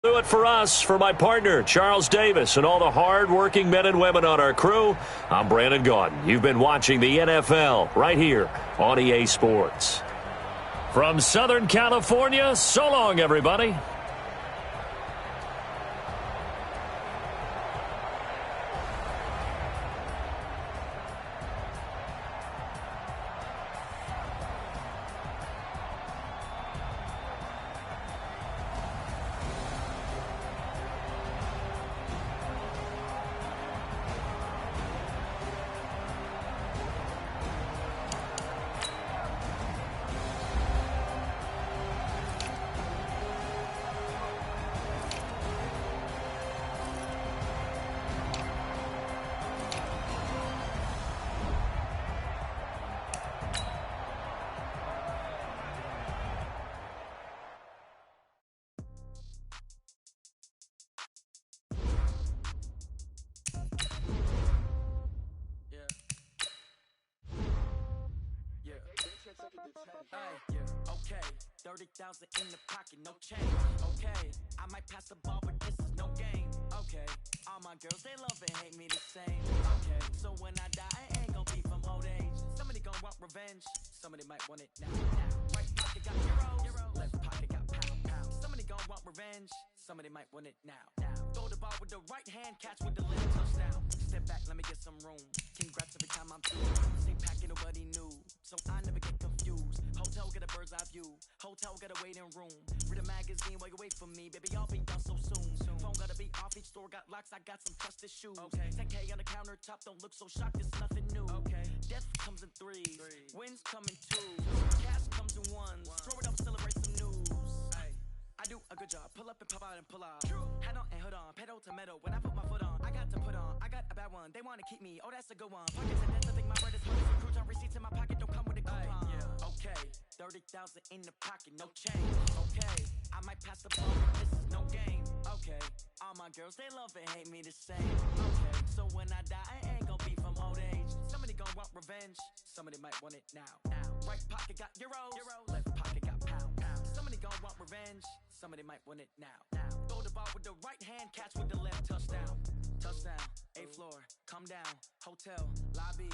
Do it for us, for my partner, Charles Davis, and all the hard-working men and women on our crew. I'm Brandon Gaudin. You've been watching the NFL right here on EA Sports. From Southern California, so long, everybody. Okay, 30,000 in the pocket, no change. Okay, I might pass the ball, but this is no game. Okay, all my girls, they love and hate me the same. Okay, so when I die, I ain't gonna be from old age. Somebody gonna want revenge, somebody might want it now. Right pocket got euros, left pocket got pound. Somebody gonna want revenge, somebody might want it now. Throw the ball with the right hand, catch with the left touchdown. Step back, let me get some room. Congrats every time I'm through. Same packet, nobody knew, so I never get confused. Hotel get a bird's eye view. Hotel got a waiting room. Read a magazine while you wait for me. Baby, I'll be done so soon. Phone gotta be off. Each store got locks. I got some trusted shoes. Okay. 10K on the countertop. Don't look so shocked. It's nothing new. Okay. Death comes in threes. Wins come in twos. Cash comes in ones. Throw it up, celebrate some news. I do a good job. Pull up and pop out and pull out. Head on and hood on. Pedal to metal. When I put my foot on, I got to put on. I got a bad one. They want to keep me. Oh, that's a good one. Pockets and dents. I think my bread is hard as a crouton. Receipts in my pocket don't come with a coupon. Okay. 30,000 in the pocket, no change. Okay, I might pass the ball, but this is no game. Okay, all my girls, they love and hate me the same. Okay, so when I die, I ain't gonna be from old age. Somebody gonna want revenge, somebody might want it now. Right pocket got euros, left pocket got pound. Somebody gonna want revenge, somebody might want it now. Throw the ball with the right hand, catch with the left. Touchdown, touchdown, 8th floor, come down, hotel, lobby.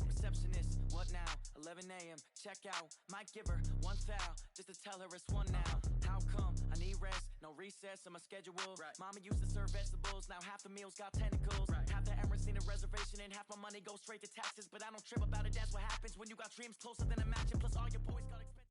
Receptionist, what now? 11 a.m., check out. Might give her one foul, just to tell her it's one now. How come? I need rest, no recess in my schedule. Right. Mama used to serve vegetables, now half the meals got tentacles. Right. Half the Emirates need a reservation and half my money goes straight to taxes. But I don't trip about it, that's what happens when you got dreams closer than a mansion. Plus all your boys got expensive.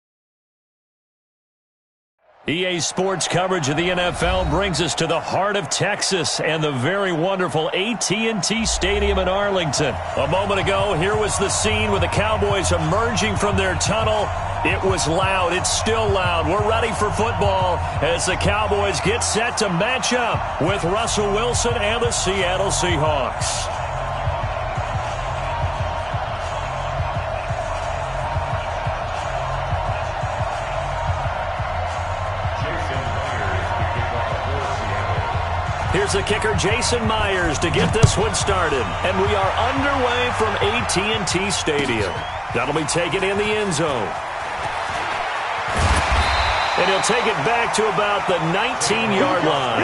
EA Sports coverage of the NFL brings us to the heart of Texas and the very wonderful AT&T Stadium in Arlington. A moment ago, here was the scene with the Cowboys emerging from their tunnel. It was loud. It's still loud. We're ready for football as the Cowboys get set to match up with Russell Wilson and the Seattle Seahawks. Here's the kicker, Jason Myers, to get this one started. And we are underway from AT&T Stadium. That'll be taken in the end zone. And he'll take it back to about the 19-yard line.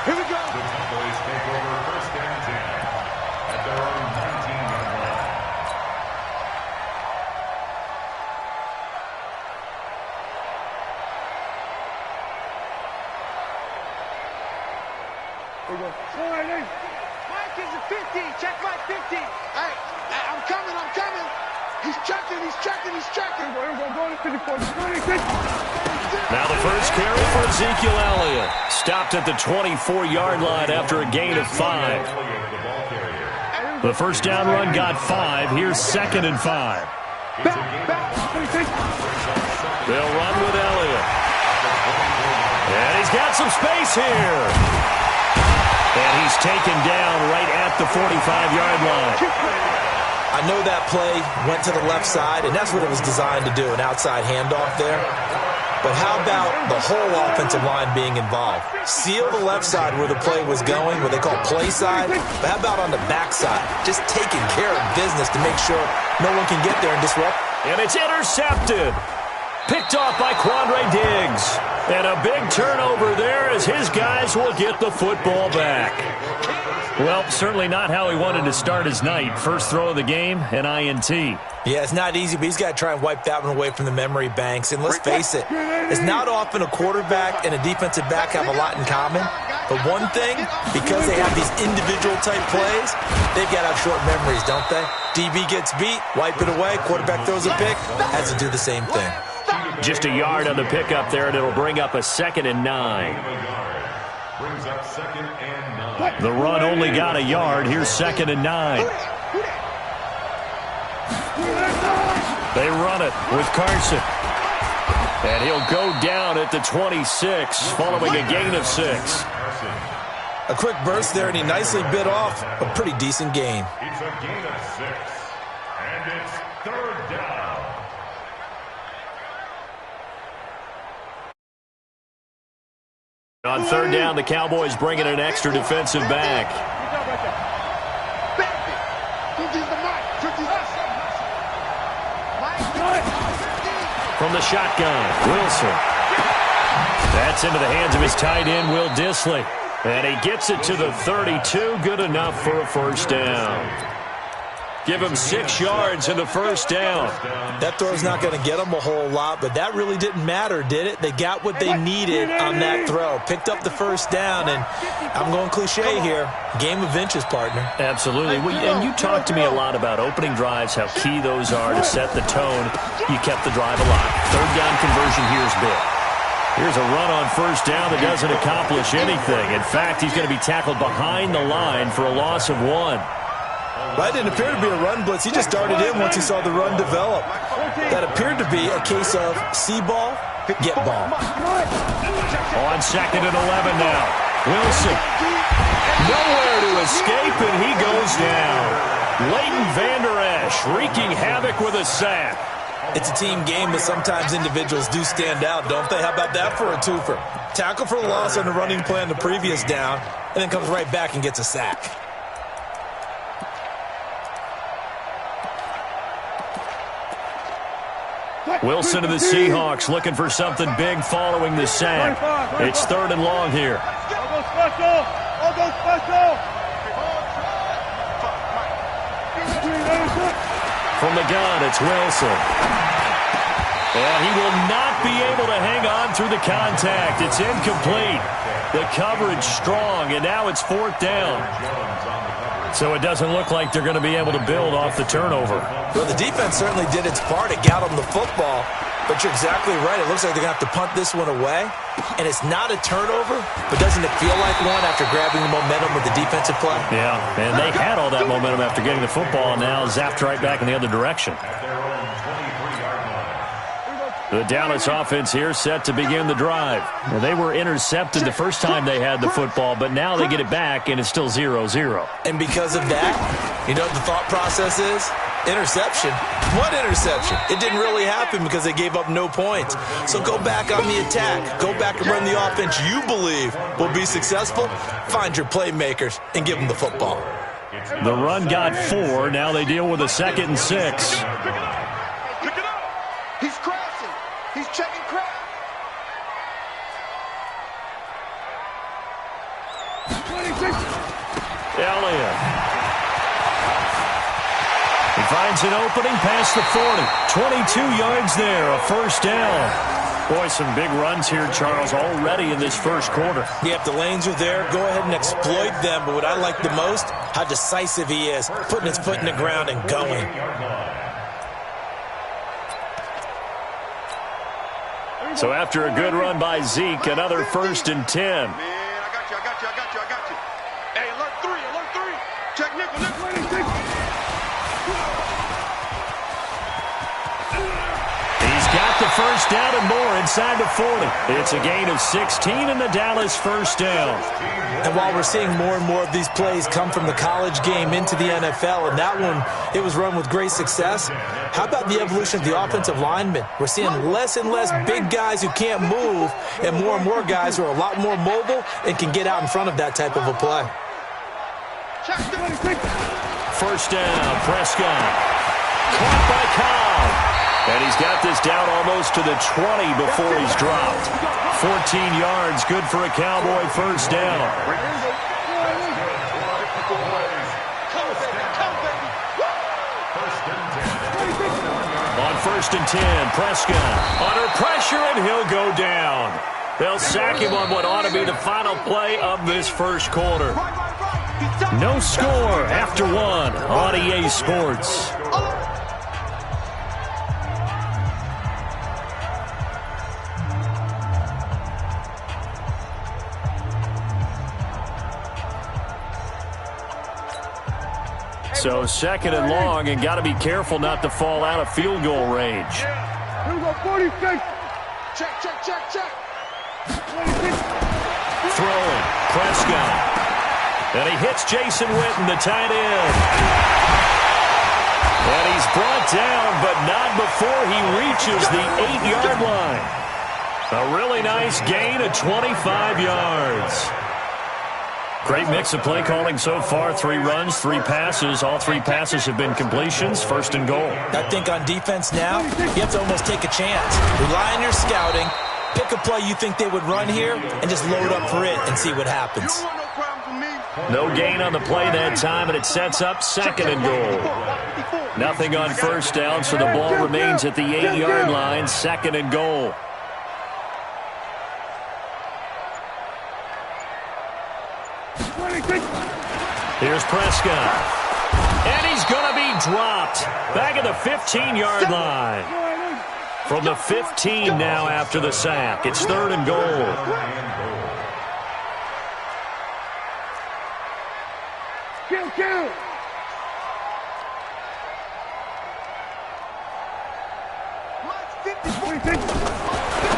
Here we go. The Cowboys take over first and 10 at their own 19-yard line. Mike is at 50. Check Mike 50. Hey, I'm coming. He's checking. Now the first carry for Ezekiel Elliott. Stopped at the 24-yard line after a gain of 5. The first down run got 5. Here's 2nd and 5. They'll run with Elliott. And he's got some space here. And he's taken down right at the 45-yard line. I know that play went to the left side, and that's what it was designed to do, an outside handoff there. But how about the whole offensive line being involved? Seal the left side where the play was going, what they call play side. But how about on the back side? Just taking care of business to make sure no one can get there and disrupt. And it's intercepted. Picked off by Quandre Diggs. And a big turnover there as his guys will get the football back. Well, certainly not how he wanted to start his night. First throw of the game, an INT. Yeah, it's not easy, but he's got to try and wipe that one away from the memory banks. And let's face it, it's not often a quarterback and a defensive back have a lot in common. But one thing, because they have these individual-type plays, they've got to have short memories, don't they? DB gets beat, wipe it away, quarterback throws a pick, has to do the same thing. Just a yard on the pickup there, and it'll bring up a 2nd and 9. Brings up 2nd and 9. The run only got a yard. Here's 2nd and 9. They run it with Carson. And he'll go down at the 26 following a gain of 6. A quick burst there, and he nicely bit off a pretty decent gain. It's a gain of 6. And it's 3rd down. On 3rd down, the Cowboys bringing an extra defensive back. From the shotgun, Wilson. That's into the hands of his tight end, Will Dissly. And he gets it to the 32. Good enough for a first down. Give him 6 yards in the first down. That throw's not going to get them a whole lot, but that really didn't matter, did it? They got what they needed on that throw. Picked up the first down, and I'm going cliche here. Game of inches, partner. Absolutely. And you talked to me a lot about opening drives, how key those are to set the tone. You kept the drive alive. 3rd down conversion here's big. Here's a run on first down that doesn't accomplish anything. In fact, he's going to be tackled behind the line for a loss of 1. That didn't appear to be a run blitz. He just darted in once he saw the run develop. That appeared to be a case of see ball, get ball. On 2nd and 11 now. Wilson. Nowhere to escape, and he goes down. Leighton Vander Esch wreaking havoc with a sack. It's a team game, but sometimes individuals do stand out, don't they? How about that for a twofer? Tackle for the loss on the running play on the previous down, and then comes right back and gets a sack. Wilson to the Seahawks looking for something big following the sack. It's 3rd and long here. I'll go special. I'll go special. From the gun, it's Wilson. And he will not be able to hang on through the contact. It's incomplete. The coverage strong, and now it's 4th down. So it doesn't look like they're going to be able to build off the turnover. Well, the defense certainly did its part. It got them the football. But you're exactly right. It looks like they're going to have to punt this one away. And it's not a turnover, but doesn't it feel like one after grabbing the momentum with the defensive play? Yeah, and they had all that momentum after getting the football, and now zapped right back in the other direction. The Dallas offense here set to begin the drive. Well, they were intercepted the first time they had the football, but now they get it back, and it's still 0-0. And because of that, you know what the thought process is? Interception. What interception? It didn't really happen because they gave up no points. So go back on the attack. Go back and run the offense you believe will be successful. Find your playmakers and give them the football. The run got 4. Now they deal with a 2nd and 6. Pick it up. He's crashing. He's checking crap. Elliott. He finds an opening past the 40. 22 yards there, a 1st down. Boy, some big runs here, Charles, already in this first quarter. Yeah, if the lanes are there, go ahead and exploit them. But what I like the most, how decisive he is, putting his foot in the ground and going. So after a good run by Zeke, another 1st and 10. Man, I got you. Hey, alert 3. Check nickel. He's got the 1st down and more inside the 40. It's a gain of 16 and the Dallas 1st down. And while we're seeing more and more of these plays come from the college game into the NFL, and that one, it was run with great success, how about the evolution of the offensive linemen? We're seeing less and less big guys who can't move, and more guys who are a lot more mobile and can get out in front of that type of a play. 1st down, Prescott. Caught by Cobb. And he's got this down almost to the 20 before he's dropped. 14 yards, good for a Cowboy 1st down. On 1st and 10, Prescott under pressure, and he'll go down. They'll sack him on what ought to be the final play of this first quarter. No score after 1 on EA Sports. So 2nd and long, and got to be careful not to fall out of field goal range. Here we go, 46. Check. Throwing, Prescott. And he hits Jason Witten, the tight end. And he's brought down, but not before he reaches the 8-yard line. A really nice gain of 25 yards. Great mix of play calling so far. 3 runs, 3 passes. All 3 passes have been completions. 1st and goal. I think on defense now, you have to almost take a chance. Rely on your scouting. Pick a play you think they would run here and just load up for it and see what happens. No gain on the play that time, and it sets up 2nd and goal. Nothing on 1st down, so the ball remains at the 8-yard line. 2nd and goal. Here's Prescott. And he's going to be dropped. Back at the 15-yard line. From the 15 now after the sack. It's 3rd and goal. Kill.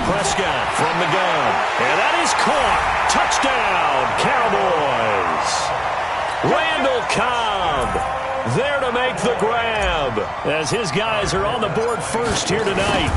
Prescott from the gun. And that is caught. Touchdown, Cowboys. Randall Cobb there to make the grab as his guys are on the board first here tonight.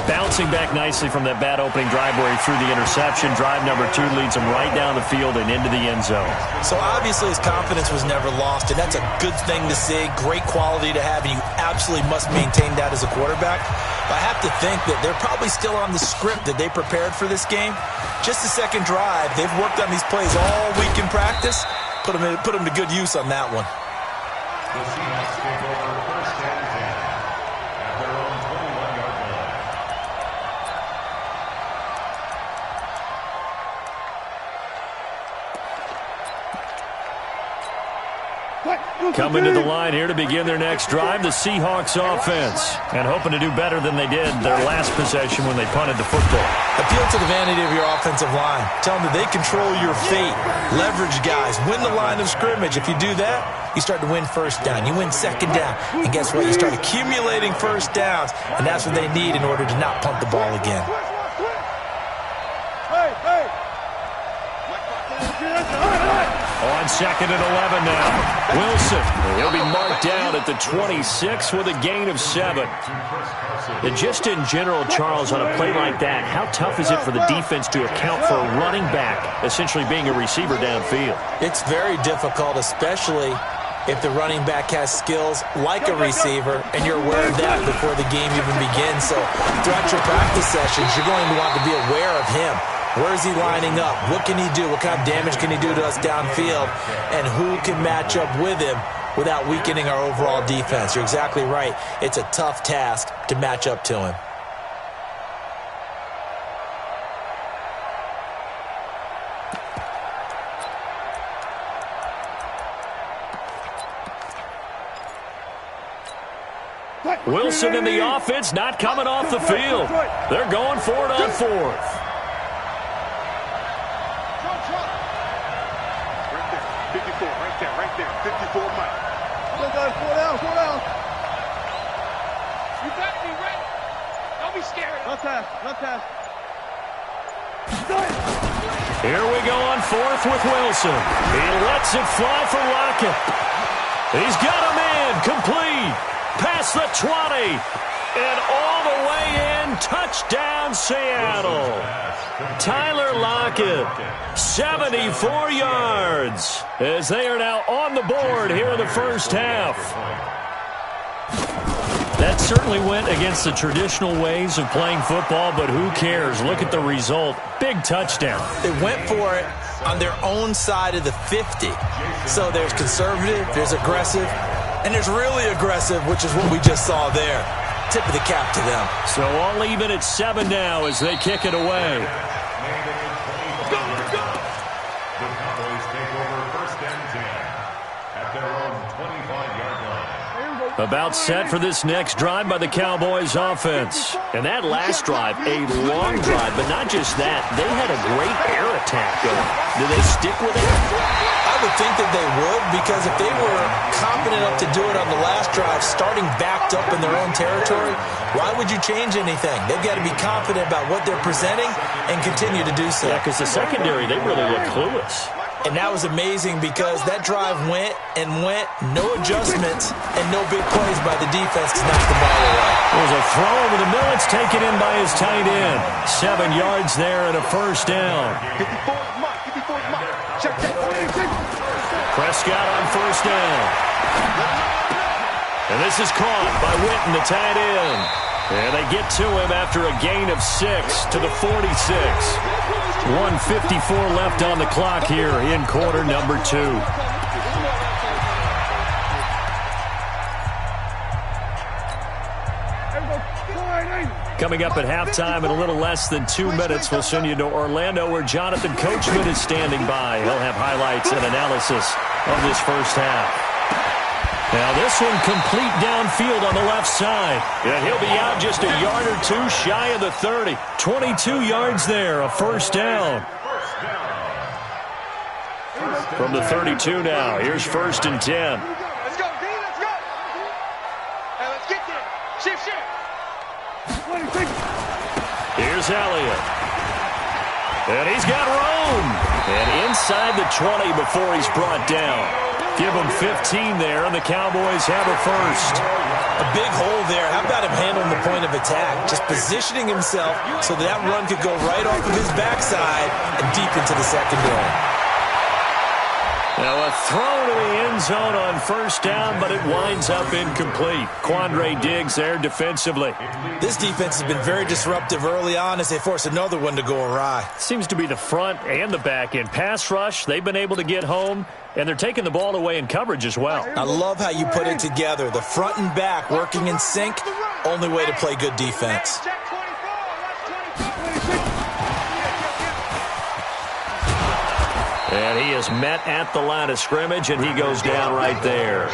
Bouncing back nicely from that bad opening drive where he threw the interception. Drive number 2 leads him right down the field and into the end zone. So obviously his confidence was never lost, and that's a good thing to see. Great quality to have, and you absolutely must maintain that as a quarterback. But I have to think that they're probably still on the script that they prepared for this game. Just the second drive, they've worked on these plays all week in practice. Put them to good use on that one. The Seahawks take over first and 10 at their own 21-yard line. Coming to the line here to begin their next drive, the Seahawks offense. And hoping to do better than they did their last possession when they punted the football. Appeal to the vanity of your offensive line. Tell them that they control your fate. Leverage guys. Win the line of scrimmage. If you do that, you start to win first down. You win second down. And guess what? You start accumulating first downs. And that's what they need in order to not punt the ball again. On second and 11 now. Wilson, he'll be marked down at the 26 with a gain of 7. And just in general, Charles, on a play like that, how tough is it for the defense to account for a running back essentially being a receiver downfield? It's very difficult, especially if the running back has skills like a receiver, and you're aware of that before the game even begins. So throughout your practice sessions, you're going to want to be aware of him. Where is he lining up? What can he do? What kind of damage can he do to us downfield? And who can match up with him without weakening our overall defense? You're exactly right. It's a tough task to match up to him. Wilson and the offense not coming off the field. They're going for it on 4th. 54, right there. 54 Mike. Four down. You better be ready. Don't be scared. Left pass. Here we go on 4th with Wilson. He lets it fly for Lockett. He's got him in. Complete. Past the 20. And all the way in. Touchdown, Seattle. Tyler Lockett, 74 yards, as they are now on the board here in the first half. That certainly went against the traditional ways of playing football, but who cares? Look at the result. Big touchdown. They went for it on their own side of the 50. So there's conservative, there's aggressive, and there's really aggressive, which is what we just saw there. Tip of the cap to them. So all even at 7 now as they kick it away. The Cowboys take over first and 10 at their own 25-yard line. About set for this next drive by the Cowboys offense. And that last drive, a long drive, but not just that. They had a great air attack going. Do they stick with it? I would think that they would, because if they were confident enough to do it on the last drive, starting backed up in their own territory, why would you change anything? They've got to be confident about what they're presenting and continue to do so. Yeah, because the secondary, they really look clueless. And that was amazing because that drive went, no adjustments, and no big plays by the defense to knock the ball away. There's a throw over the middle. It's taken in by his tight end. 7 yards there and a first down. 54 Mike. Check. Prescott on first down. And this is caught by Witten, the tight end. And they get to him after a gain of 6 to the 46. 1:54 left on the clock here in quarter number 2. Coming up at halftime in a little less than 2 minutes, we'll send you to Orlando where Jonathan Coachman is standing by. He'll have highlights and analysis of this first half. Now this one complete downfield on the left side. And he'll be out just a yard or two shy of the 30. 22 yards there, a first down. From the 32 now, here's 1st and 10. Let's go, D, let's go. Hey, let's get there. Shift. Here's Elliott. And he's got room. And inside the 20 before he's brought down. Give him 15 there, and the Cowboys have a first. A big hole there. How about him handling the point of attack? Just positioning himself so that run could go right off of his backside and deep into the secondary. Now a throw to the end zone on first down, but it winds up incomplete. Quandre Diggs there defensively. This defense has been very disruptive early on as they force another one to go awry. Seems to be the front and the back end. Pass rush, they've been able to get home, and they're taking the ball away in coverage as well. I love how you put it together. The front and back working in sync, only way to play good defense. And he is met at the line of scrimmage, and he goes down right there.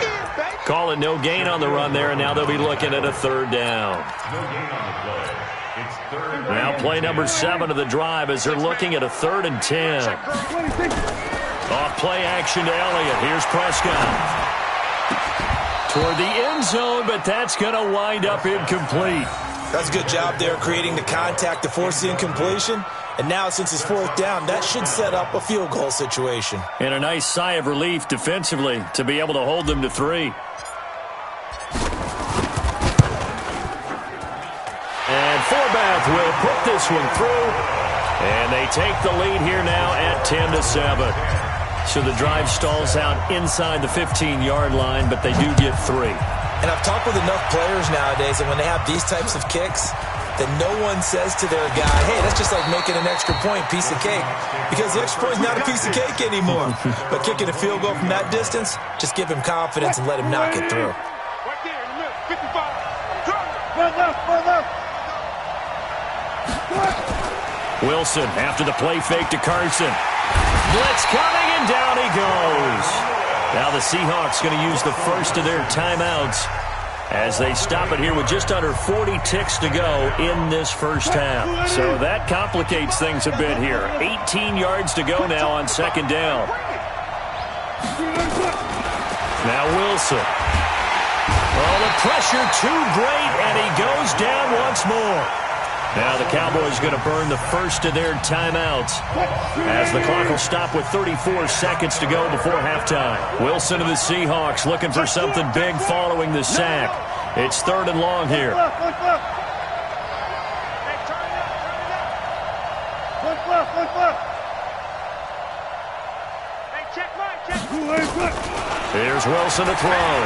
Call it no gain on the run there, and now they'll be looking at a third down. Now play number 7 of the drive as they're looking at a 3rd and 10. Off play action to Elliott. Here's Prescott. Toward the end zone, but that's going to wind up incomplete. That's a good job there creating the contact to force the incompletion. And now, since it's 4th down, that should set up a field goal situation. And a nice sigh of relief defensively to be able to hold them to 3. And Forbath will put this one through. And they take the lead here now at 10-7. So the drive stalls out inside the 15-yard line, but they do get 3. And I've talked with enough players nowadays that when they have these types of kicks, that no one says to their guy, hey, that's just like making an extra point, piece of cake. Because the extra point is not a piece of cake anymore. But kicking a field goal from that distance, just give him confidence and let him knock it through. Right there in the middle, 55. Wilson after the play fake to Carson. Blitz coming, and down he goes. Now the Seahawks going to use the first of their timeouts as they stop it here with just under 40 ticks to go in this first half. So that complicates things a bit here. 18 yards to go now on 2nd down. Now Wilson. Oh, the pressure too great, and he goes down once more. Now the Cowboys going to burn the first of their timeouts as the clock will stop with 34 seconds to go before halftime. Wilson of the Seahawks looking for something big following the sack. It's 3rd and long here. Here's Wilson to throw.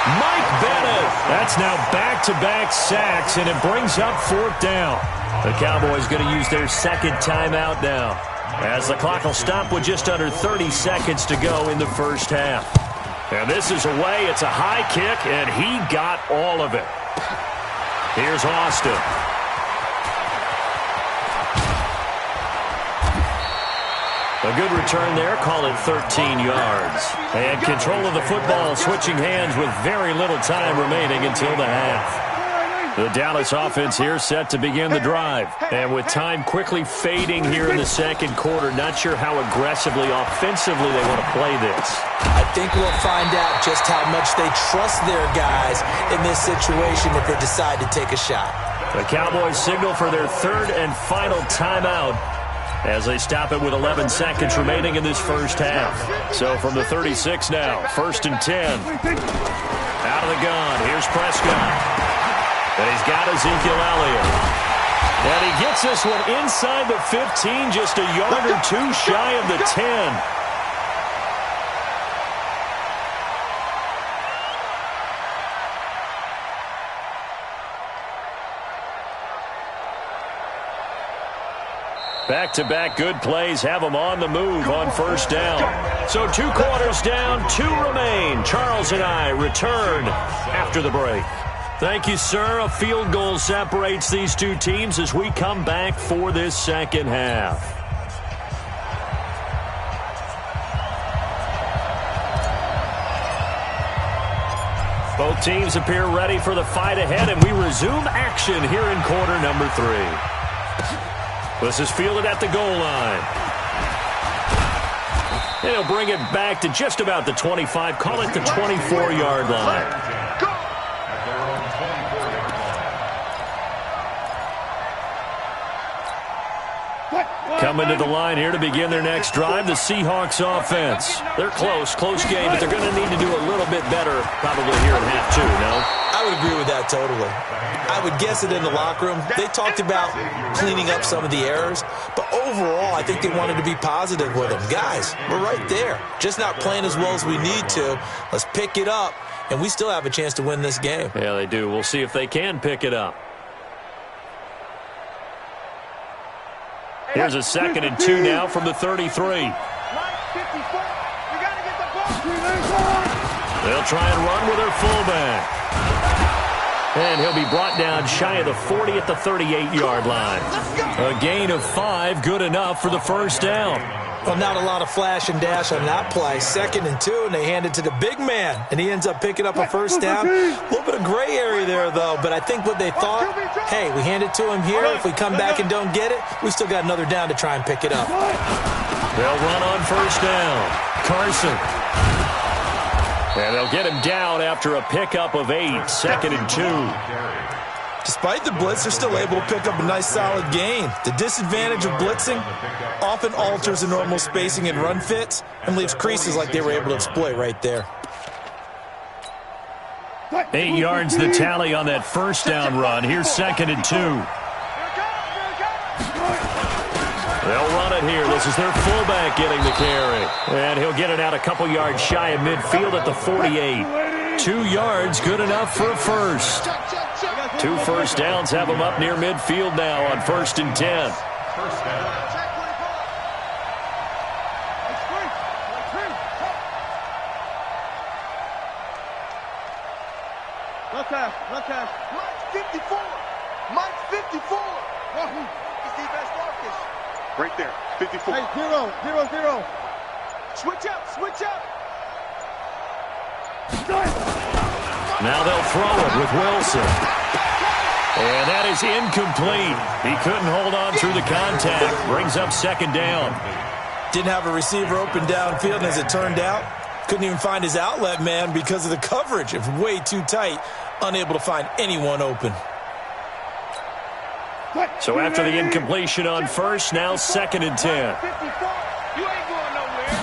Mike Bennett. That's now back-to-back sacks, and it brings up 4th down. The Cowboys going to use their 2nd timeout now as the clock will stop with just under 30 seconds to go in the first half. And this is away. It's a high kick, and he got all of it. Here's Austin. A good return there, call it 13 yards. And control of the football switching hands with very little time remaining until the half. The Dallas offense here set to begin the drive. And with time quickly fading here in the 2nd quarter, not sure how aggressively, offensively they want to play this. I think we'll find out just how much they trust their guys in this situation if they decide to take a shot. The Cowboys signal for their 3rd and final timeout as they stop it with 11 seconds remaining in this first half. So from the 36 now, 1st and 10. Out of the gun, here's Prescott. And he's got Ezekiel Elliott. And he gets this one inside the 15, just a yard or 2 shy of the 10. Back-to-back good plays have them on the move on 1st down. So 2 quarters down, 2 remain. Charles and I return after the break. Thank you, sir. A field goal separates these two teams as we come back for this 2nd half. Both teams appear ready for the fight ahead, and we resume action here in quarter number 3. This is fielded at the goal line. And he'll bring it back to just about the 25, call it the 24-yard line. Coming to the line here to begin their next drive, the Seahawks offense. They're close game, but they're going to need to do a little bit better probably here in half two, no? I would agree with that totally. I would guess it in the locker room. They talked about cleaning up some of the errors, but overall, I think they wanted to be positive with them. Guys, we're right there. Just not playing as well as we need to. Let's pick it up, and we still have a chance to win this game. Yeah, they do. We'll see if they can pick it up. Here's a 2nd and 2 now from the 33. They'll try and run with their fullback. And he'll be brought down shy of the 40 at the 38-yard line. A gain of 5, good enough for the first down. Well, not a lot of flash and dash on that play. 2nd and 2, and they hand it to the big man, and he ends up picking up a first down. A little bit of gray area there, though, but I think what they thought, hey, we hand it to him here. If we come back and don't get it, we still got another down to try and pick it up. They'll run on first down. Carson. And they'll get him down after a pickup of 8, 2nd and 2. Despite the blitz, they're still able to pick up a nice solid gain. The disadvantage of blitzing often alters the normal spacing and run fits and leaves creases like they were able to exploit right there. 8 yards the tally on that first down run. Here's 2nd and 2. They'll run it here. This is their fullback getting the carry. And he'll get it out a couple yards shy of midfield at the 48. 2 yards, good enough for a first. 2 first downs have them up near midfield now on 1st and 10. First down. Left half. Mike's 54. Mike's 54. His defense focus. Right there, 54. Hey, 0. Switch up. Now they'll throw it with Wilson. And that is incomplete. He couldn't hold on through the contact. Brings up 2nd down. Didn't have a receiver open downfield, and as it turned out, couldn't even find his outlet man because of the coverage. It was way too tight, unable to find anyone open. So after the incompletion on first, now 2nd and 10. You ain't going nowhere.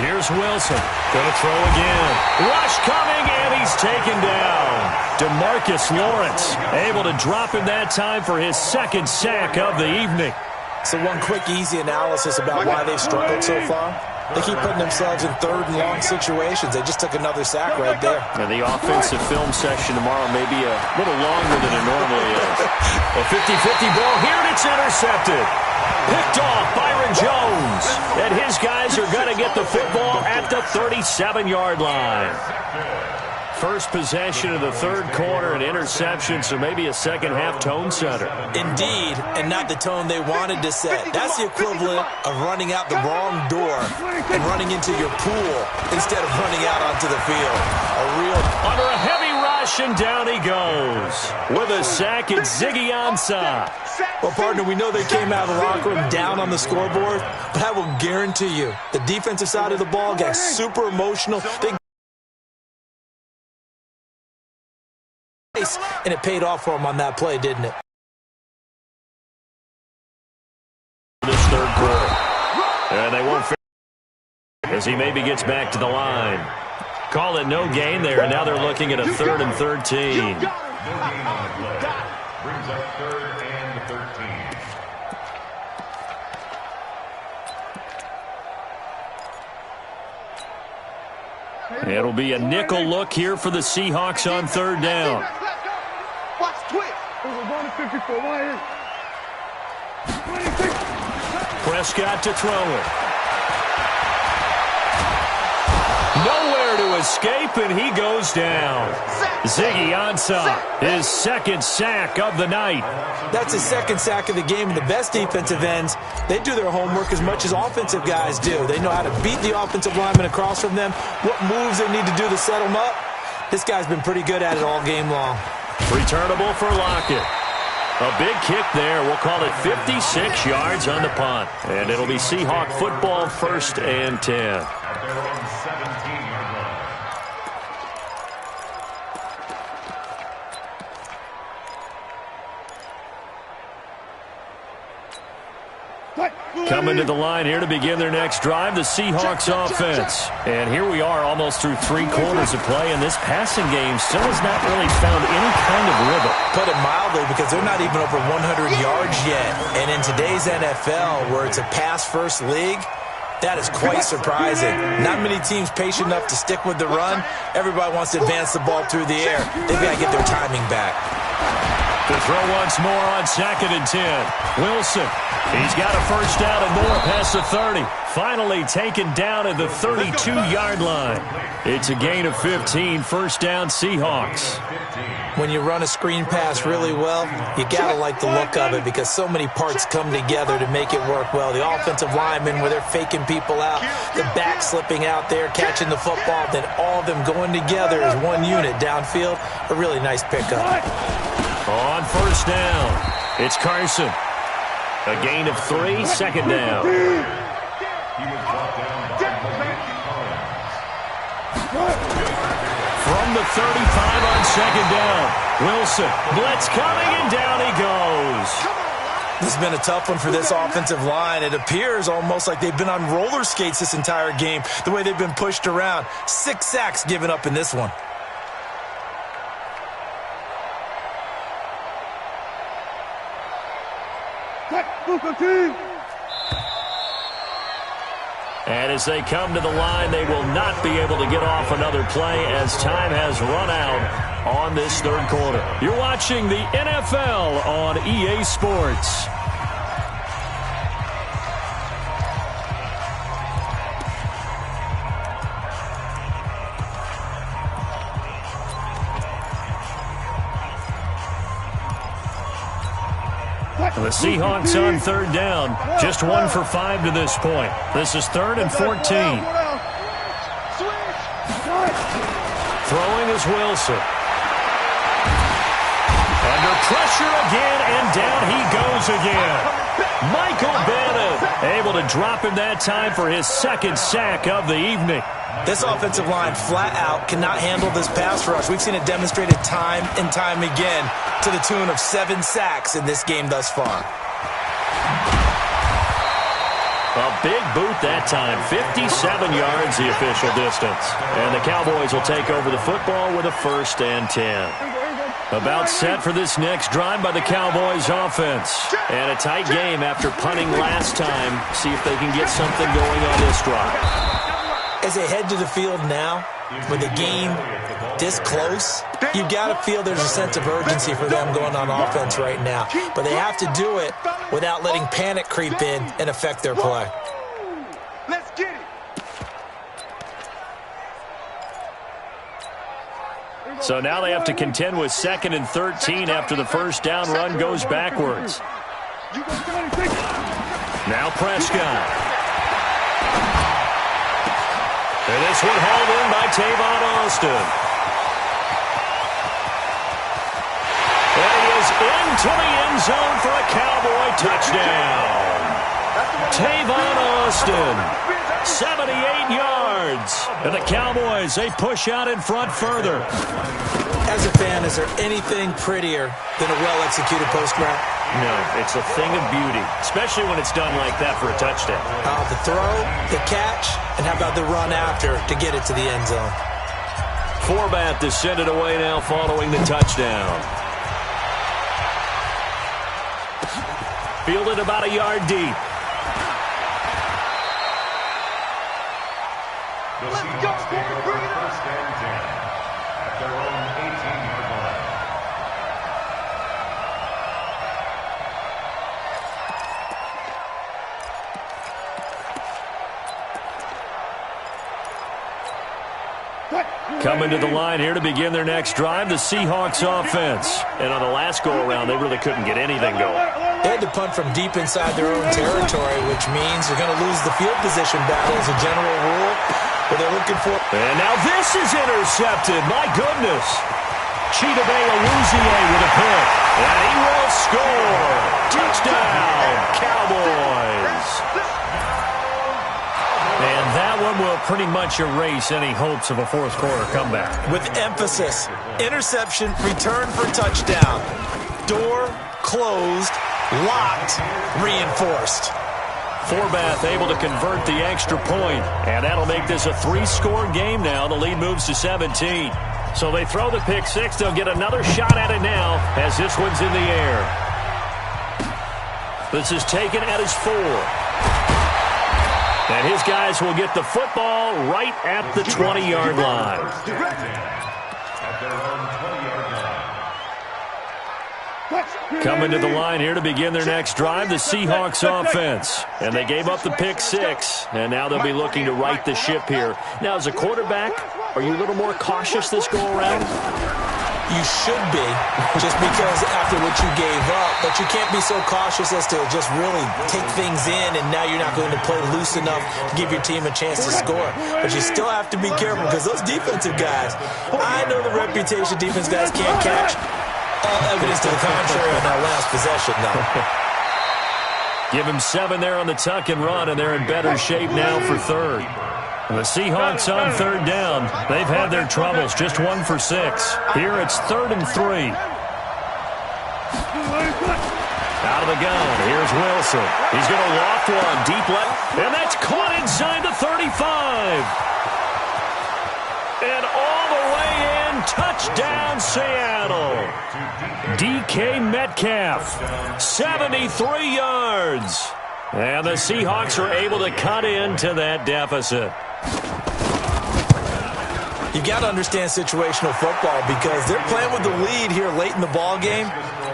Here's Wilson. Going to throw again. Rush coming, and he's taken down. DeMarcus Lawrence able to drop him that time for his 2nd sack of the evening. So one quick, easy analysis about why they've struggled so far. They keep putting themselves in 3rd and long situations. They just took another sack right there. And the offensive film section tomorrow may be a little longer than it normally is. A 50-50 ball here, and it's intercepted. Picked off Byron Jones. And his guys are going to get the football at the 37-yard line. First possession of the 3rd quarter, an interception, so maybe a second-half tone setter. Indeed, and not the tone they wanted to set. That's the equivalent of running out the wrong door and running into your pool instead of running out onto the field. Under a heavy rush, and down he goes. With a sack, it's Ziggy Ansah. Well, partner, we know they came out of the locker room down on the scoreboard, but I will guarantee you the defensive side of the ball got super emotional. And it paid off for him on that play, didn't it? This 3rd quarter. And they won't finish as he maybe gets back to the line. Call it no gain there, and now they're looking at a 3rd and 13. No gain on the play. Brings up 3rd and 13. It'll be a nickel look here for the Seahawks on 3rd down. Watch twist. Prescott to throw it. Nowhere to escape, and he goes down. Ziggy Ansah, his 2nd sack of the night. That's his 2nd sack of the game, and the best defensive ends, they do their homework as much as offensive guys do. They know how to beat the offensive lineman across from them, what moves they need to do to set them up. This guy's been pretty good at it all game long. Returnable for Lockett. A big kick there. We'll call it 56 yards on the punt. And it'll be Seahawk football, 1st and 10. At their own 17-yard line. Coming to the line here to begin their next drive, the Seahawks offense. And here we are almost through 3 quarters of play, and this passing game still has not really found any kind of rhythm. Put it mildly, because they're not even over 100 yards yet. And in today's NFL, where it's a pass-first league, that is quite surprising. Not many teams patient enough to stick with the run. Everybody wants to advance the ball through the air. They've got to get their timing back. To throw once more on 2nd and 10. Wilson, he's got a first down and more past the 30. Finally taken down at the 32-yard line. It's a gain of 15, first down Seahawks. When you run a screen pass really well, you got to like the look of it because so many parts come together to make it work well. The offensive linemen, where they're faking people out, the back slipping out there, catching the football, then all of them going together as one unit downfield. A really nice pickup. On first down, it's Carson. A gain of 3, second down. From the 35 on second down, Wilson, blitz coming, and down he goes. This has been a tough one for this offensive line. It appears almost like they've been on roller skates this entire game, the way they've been pushed around. 6 sacks given up in this one. And as they come to the line, they will not be able to get off another play as time has run out on this 3rd quarter. You're watching the NFL on EA Sports. The Seahawks on 3rd down. Just 1 for 5 to this point. This is 3rd and 14. Throwing is Wilson. Under pressure again, and down he goes again. Michael Bennett able to drop him that time for his 2nd sack of the evening. This offensive line flat out cannot handle this pass rush. We've seen it demonstrated time and time again to the tune of 7 sacks in this game thus far. A big boot that time. 57 yards the official distance. And the Cowboys will take over the football with a 1st and 10. About set for this next drive by the Cowboys offense. And a tight game after punting last time. See if they can get something going on this drive. As they head to the field now, with the game this close, you've got to feel there's a sense of urgency for them going on offense right now. But they have to do it without letting panic creep in and affect their play. Let's get it. So now they have to contend with 2nd and 13 after the first down run goes backwards. Now Prescott. And this one hauled in by Tavon Austin. And he is into the end zone for a Cowboy touchdown. Tavon Austin, 78 yards. And the Cowboys, they push out in front further. As a fan, is there anything prettier than a well-executed post route? No, it's a thing of beauty, especially when it's done like that for a touchdown. The throw, the catch, and how about the run after to get it to the end zone? Forbath to send it away now following the touchdown. Fielded about a yard deep. Let's go, take over 1st and 10 at their own 18-yard line. Coming to the line here to begin their next drive, the Seahawks offense. And on the last go-around, they really couldn't get anything going. They had to punt from deep inside their own territory, which means they're going to lose the field position battle as a general rule. But they're looking for... And now this is intercepted. My goodness. Chidobe Awuzie with a pick. And he will score. Touchdown, Cowboys. And that one will pretty much erase any hopes of a 4th quarter comeback. With emphasis, interception, return for touchdown. Door closed, locked, reinforced. Forbath able to convert the extra point, and that'll make this a 3-score game now. The lead moves to 17. So they throw the pick six. They'll get another shot at it now as this one's in the air. This is taken at his 4. And his guys will get the football right at the 20-yard line. Coming to the line here to begin their next drive, the Seahawks offense. And they gave up the pick six, and now they'll be looking to right the ship here. Now, as a quarterback, are you a little more cautious this go-around? You should be, just because after what you gave up, but you can't be so cautious as to just really take things in, and now you're not going to play loose enough to give your team a chance to score. But you still have to be careful, because those defensive guys, I know the reputation defense guys can't catch. All evidence to the contrary on that last possession, though. Give him 7 there on the tuck and run, and they're in better shape now for third. The Seahawks on third down. They've had their troubles, just 1 for 6. Here it's 3rd and 3. Out of the gun, here's Wilson. He's going to loft one deep left, and that's caught inside the 35. And all the way in, touchdown Seattle. DK Metcalf, 73 yards. And the Seahawks are able to cut into that deficit. You got to understand situational football because they're playing with the lead here late in the ball game.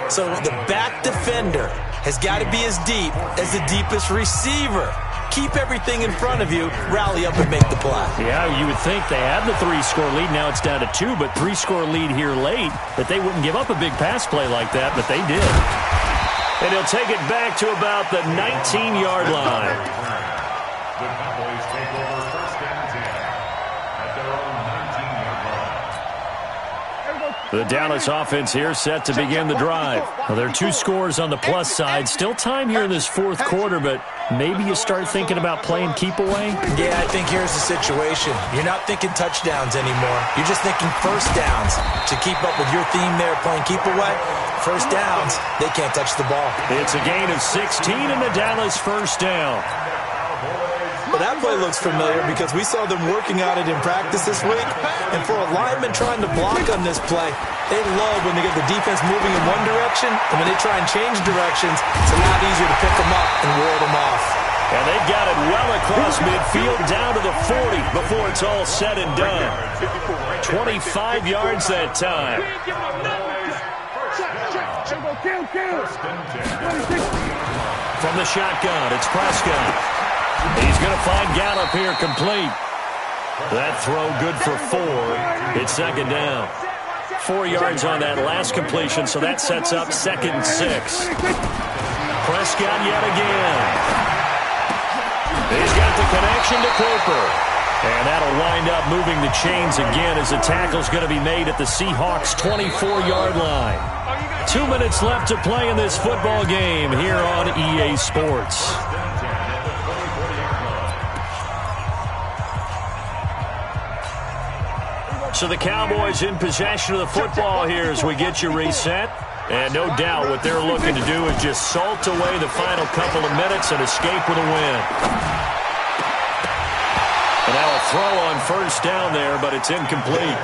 So the back defender has got to be as deep as the deepest receiver. Keep everything in front of you, rally up and make the play. Yeah, you would think they had the 3-score lead. Now it's down to 2, but 3-score lead here late, that they wouldn't give up a big pass play like that, but they did. And he'll take it back to about the 19-yard line. The Cowboys take over 1st and 10 at their own 19-yard line. The Dallas offense here set to begin the drive. Well, there are 2 scores on the plus side. Still time here in this 4th quarter, but maybe you start thinking about playing keep away? Yeah, I think here's the situation. You're not thinking touchdowns anymore. You're just thinking first downs. To keep up with your theme there, playing keep away, first downs, they can't touch the ball. It's a gain of 16 and the Dallas first down. Well, that play looks familiar because we saw them working on it in practice this week. And for a lineman trying to block on this play, they love when they get the defense moving in one direction, and when they try and change directions, it's a lot easier to pick them up and ward them off. And they've got it well across midfield down to the 40 before it's all said and done. 25 yards that time. From the shotgun, it's Prescott. He's going to find Gallup here complete. That throw good for 4. It's 2nd down. 4 yards on that last completion, so that sets up 2nd and 6. Prescott yet again. He's got the connection to Cooper. And that'll wind up moving the chains again as the tackle's going to be made at the Seahawks' 24-yard line. 2 minutes left to play in this football game here on EA Sports. So the Cowboys in possession of the football here as we get you reset. And no doubt what they're looking to do is just salt away the final couple of minutes and escape with a win. And now a throw on first down there, but it's incomplete.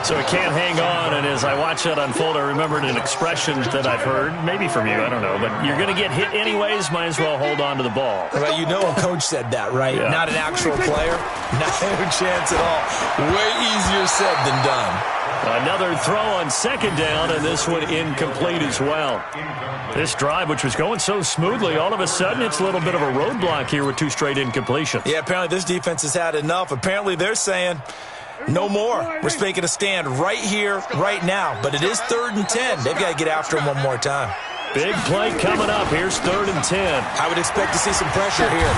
So it can't hang on, and as I watch that unfold, I remembered an expression that I've heard, maybe from you, I don't know, but you're going to get hit anyways, might as well hold on to the ball. Well, you know a coach said that, right? Yeah. Not an actual player. No chance at all. Way easier said than done. Another throw on 2nd down, and this one incomplete as well. This drive, which was going so smoothly, all of a sudden it's a little bit of a roadblock here with 2 straight incompletions. Yeah, apparently this defense has had enough. Apparently they're saying no more. We're making a stand right here, right now. But it is 3rd and 10. They've got to get after him one more time. Big play coming up. Here's 3rd and 10. I would expect to see some pressure here.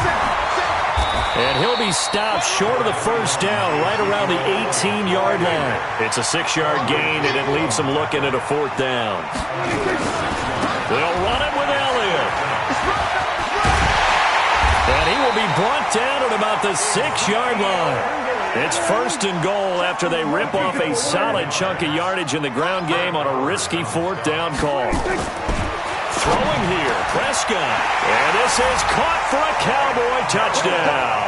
And he'll be stopped short of the first down right around the 18-yard line. It's a 6-yard gain, and it leaves them looking at a 4th down. They'll run it with Elliott. And he will be brought down at about the 6-yard line. It's 1st and goal after they rip off a solid chunk of yardage in the ground game on a risky 4th down call. Throwing here, Prescott. And this is caught for a Cowboy touchdown.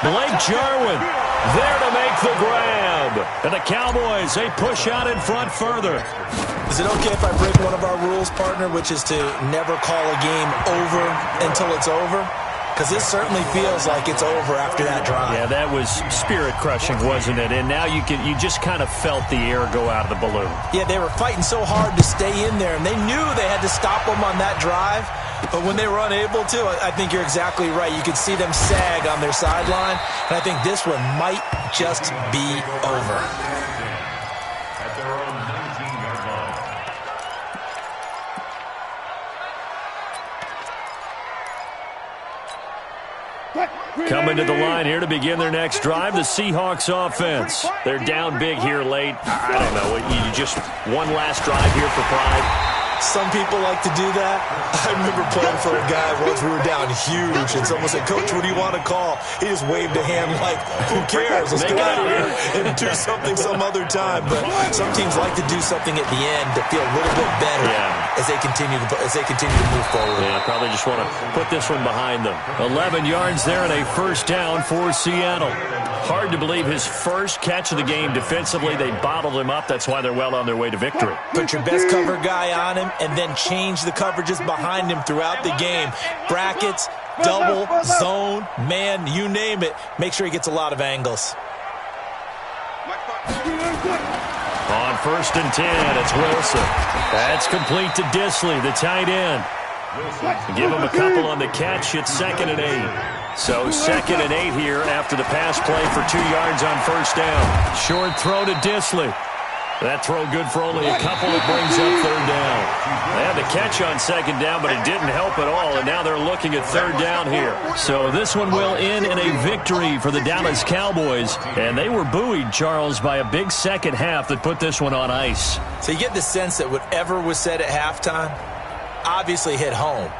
Blake Jarwin there to make the grab. And the Cowboys, they push out in front further. Is it okay if I break one of our rules, partner, which is to never call a game over until it's over? Because this certainly feels like it's over after that drive. Yeah, that was spirit-crushing, wasn't it? And now you just kind of felt the air go out of the balloon. Yeah, they were fighting so hard to stay in there, and they knew they had to stop them on that drive. But when they were unable to, I think you're exactly right. You could see them sag on their sideline, and I think this one might just be over. At their own 19-yard line. Coming to the line here to begin their next drive, the Seahawks offense. They're down big here late. I don't know. You just one last drive here for pride. Some people like to do that. I remember playing for a guy once. We were down huge, and someone said, "Coach, what do you want to call?" He just waved a hand like, "Who cares? Let's get out of here and do something some other time." But some teams like to do something at the end to feel a little bit better as they continue to move forward. Yeah, probably just want to put this one behind them. 11 yards there and a first down for Seattle. Hard to believe his first catch of the game defensively. They bottled him up. That's why they're well on their way to victory. Put your best cover guy on him and then change the coverages behind him throughout the game. Brackets, double, zone, man, you name it. Make sure he gets a lot of angles. On 1st and 10, it's Wilson. That's complete to Disley, the tight end. Give him a couple on the catch. It's 2nd and 8. So 2nd and 8 here after the pass play for 2 yards on first down. Short throw to Disley. That throw good for only a couple. It brings up 3rd down. They had the catch on 2nd down, but it didn't help at all, and now they're looking at 3rd down here. So this one will end in a victory for the Dallas Cowboys, and they were buoyed, Charles, by a big second half that put this one on ice. So you get the sense that whatever was said at halftime obviously hit home.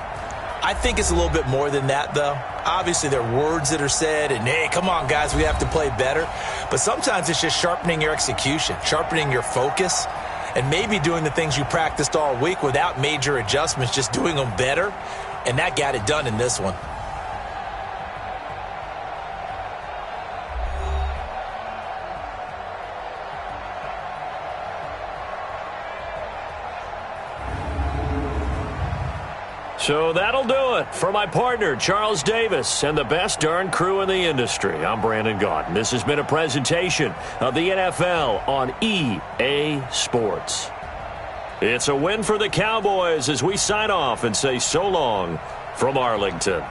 I think it's a little bit more than that, though. Obviously, there are words that are said, and, hey, come on, guys, we have to play better. But sometimes it's just sharpening your execution, sharpening your focus, and maybe doing the things you practiced all week without major adjustments, just doing them better. And that got it done in this one. So that'll do it for my partner, Charles Davis, and the best darn crew in the industry. I'm Brandon Gaudin. This has been a presentation of the NFL on EA Sports. It's a win for the Cowboys as we sign off and say so long from Arlington.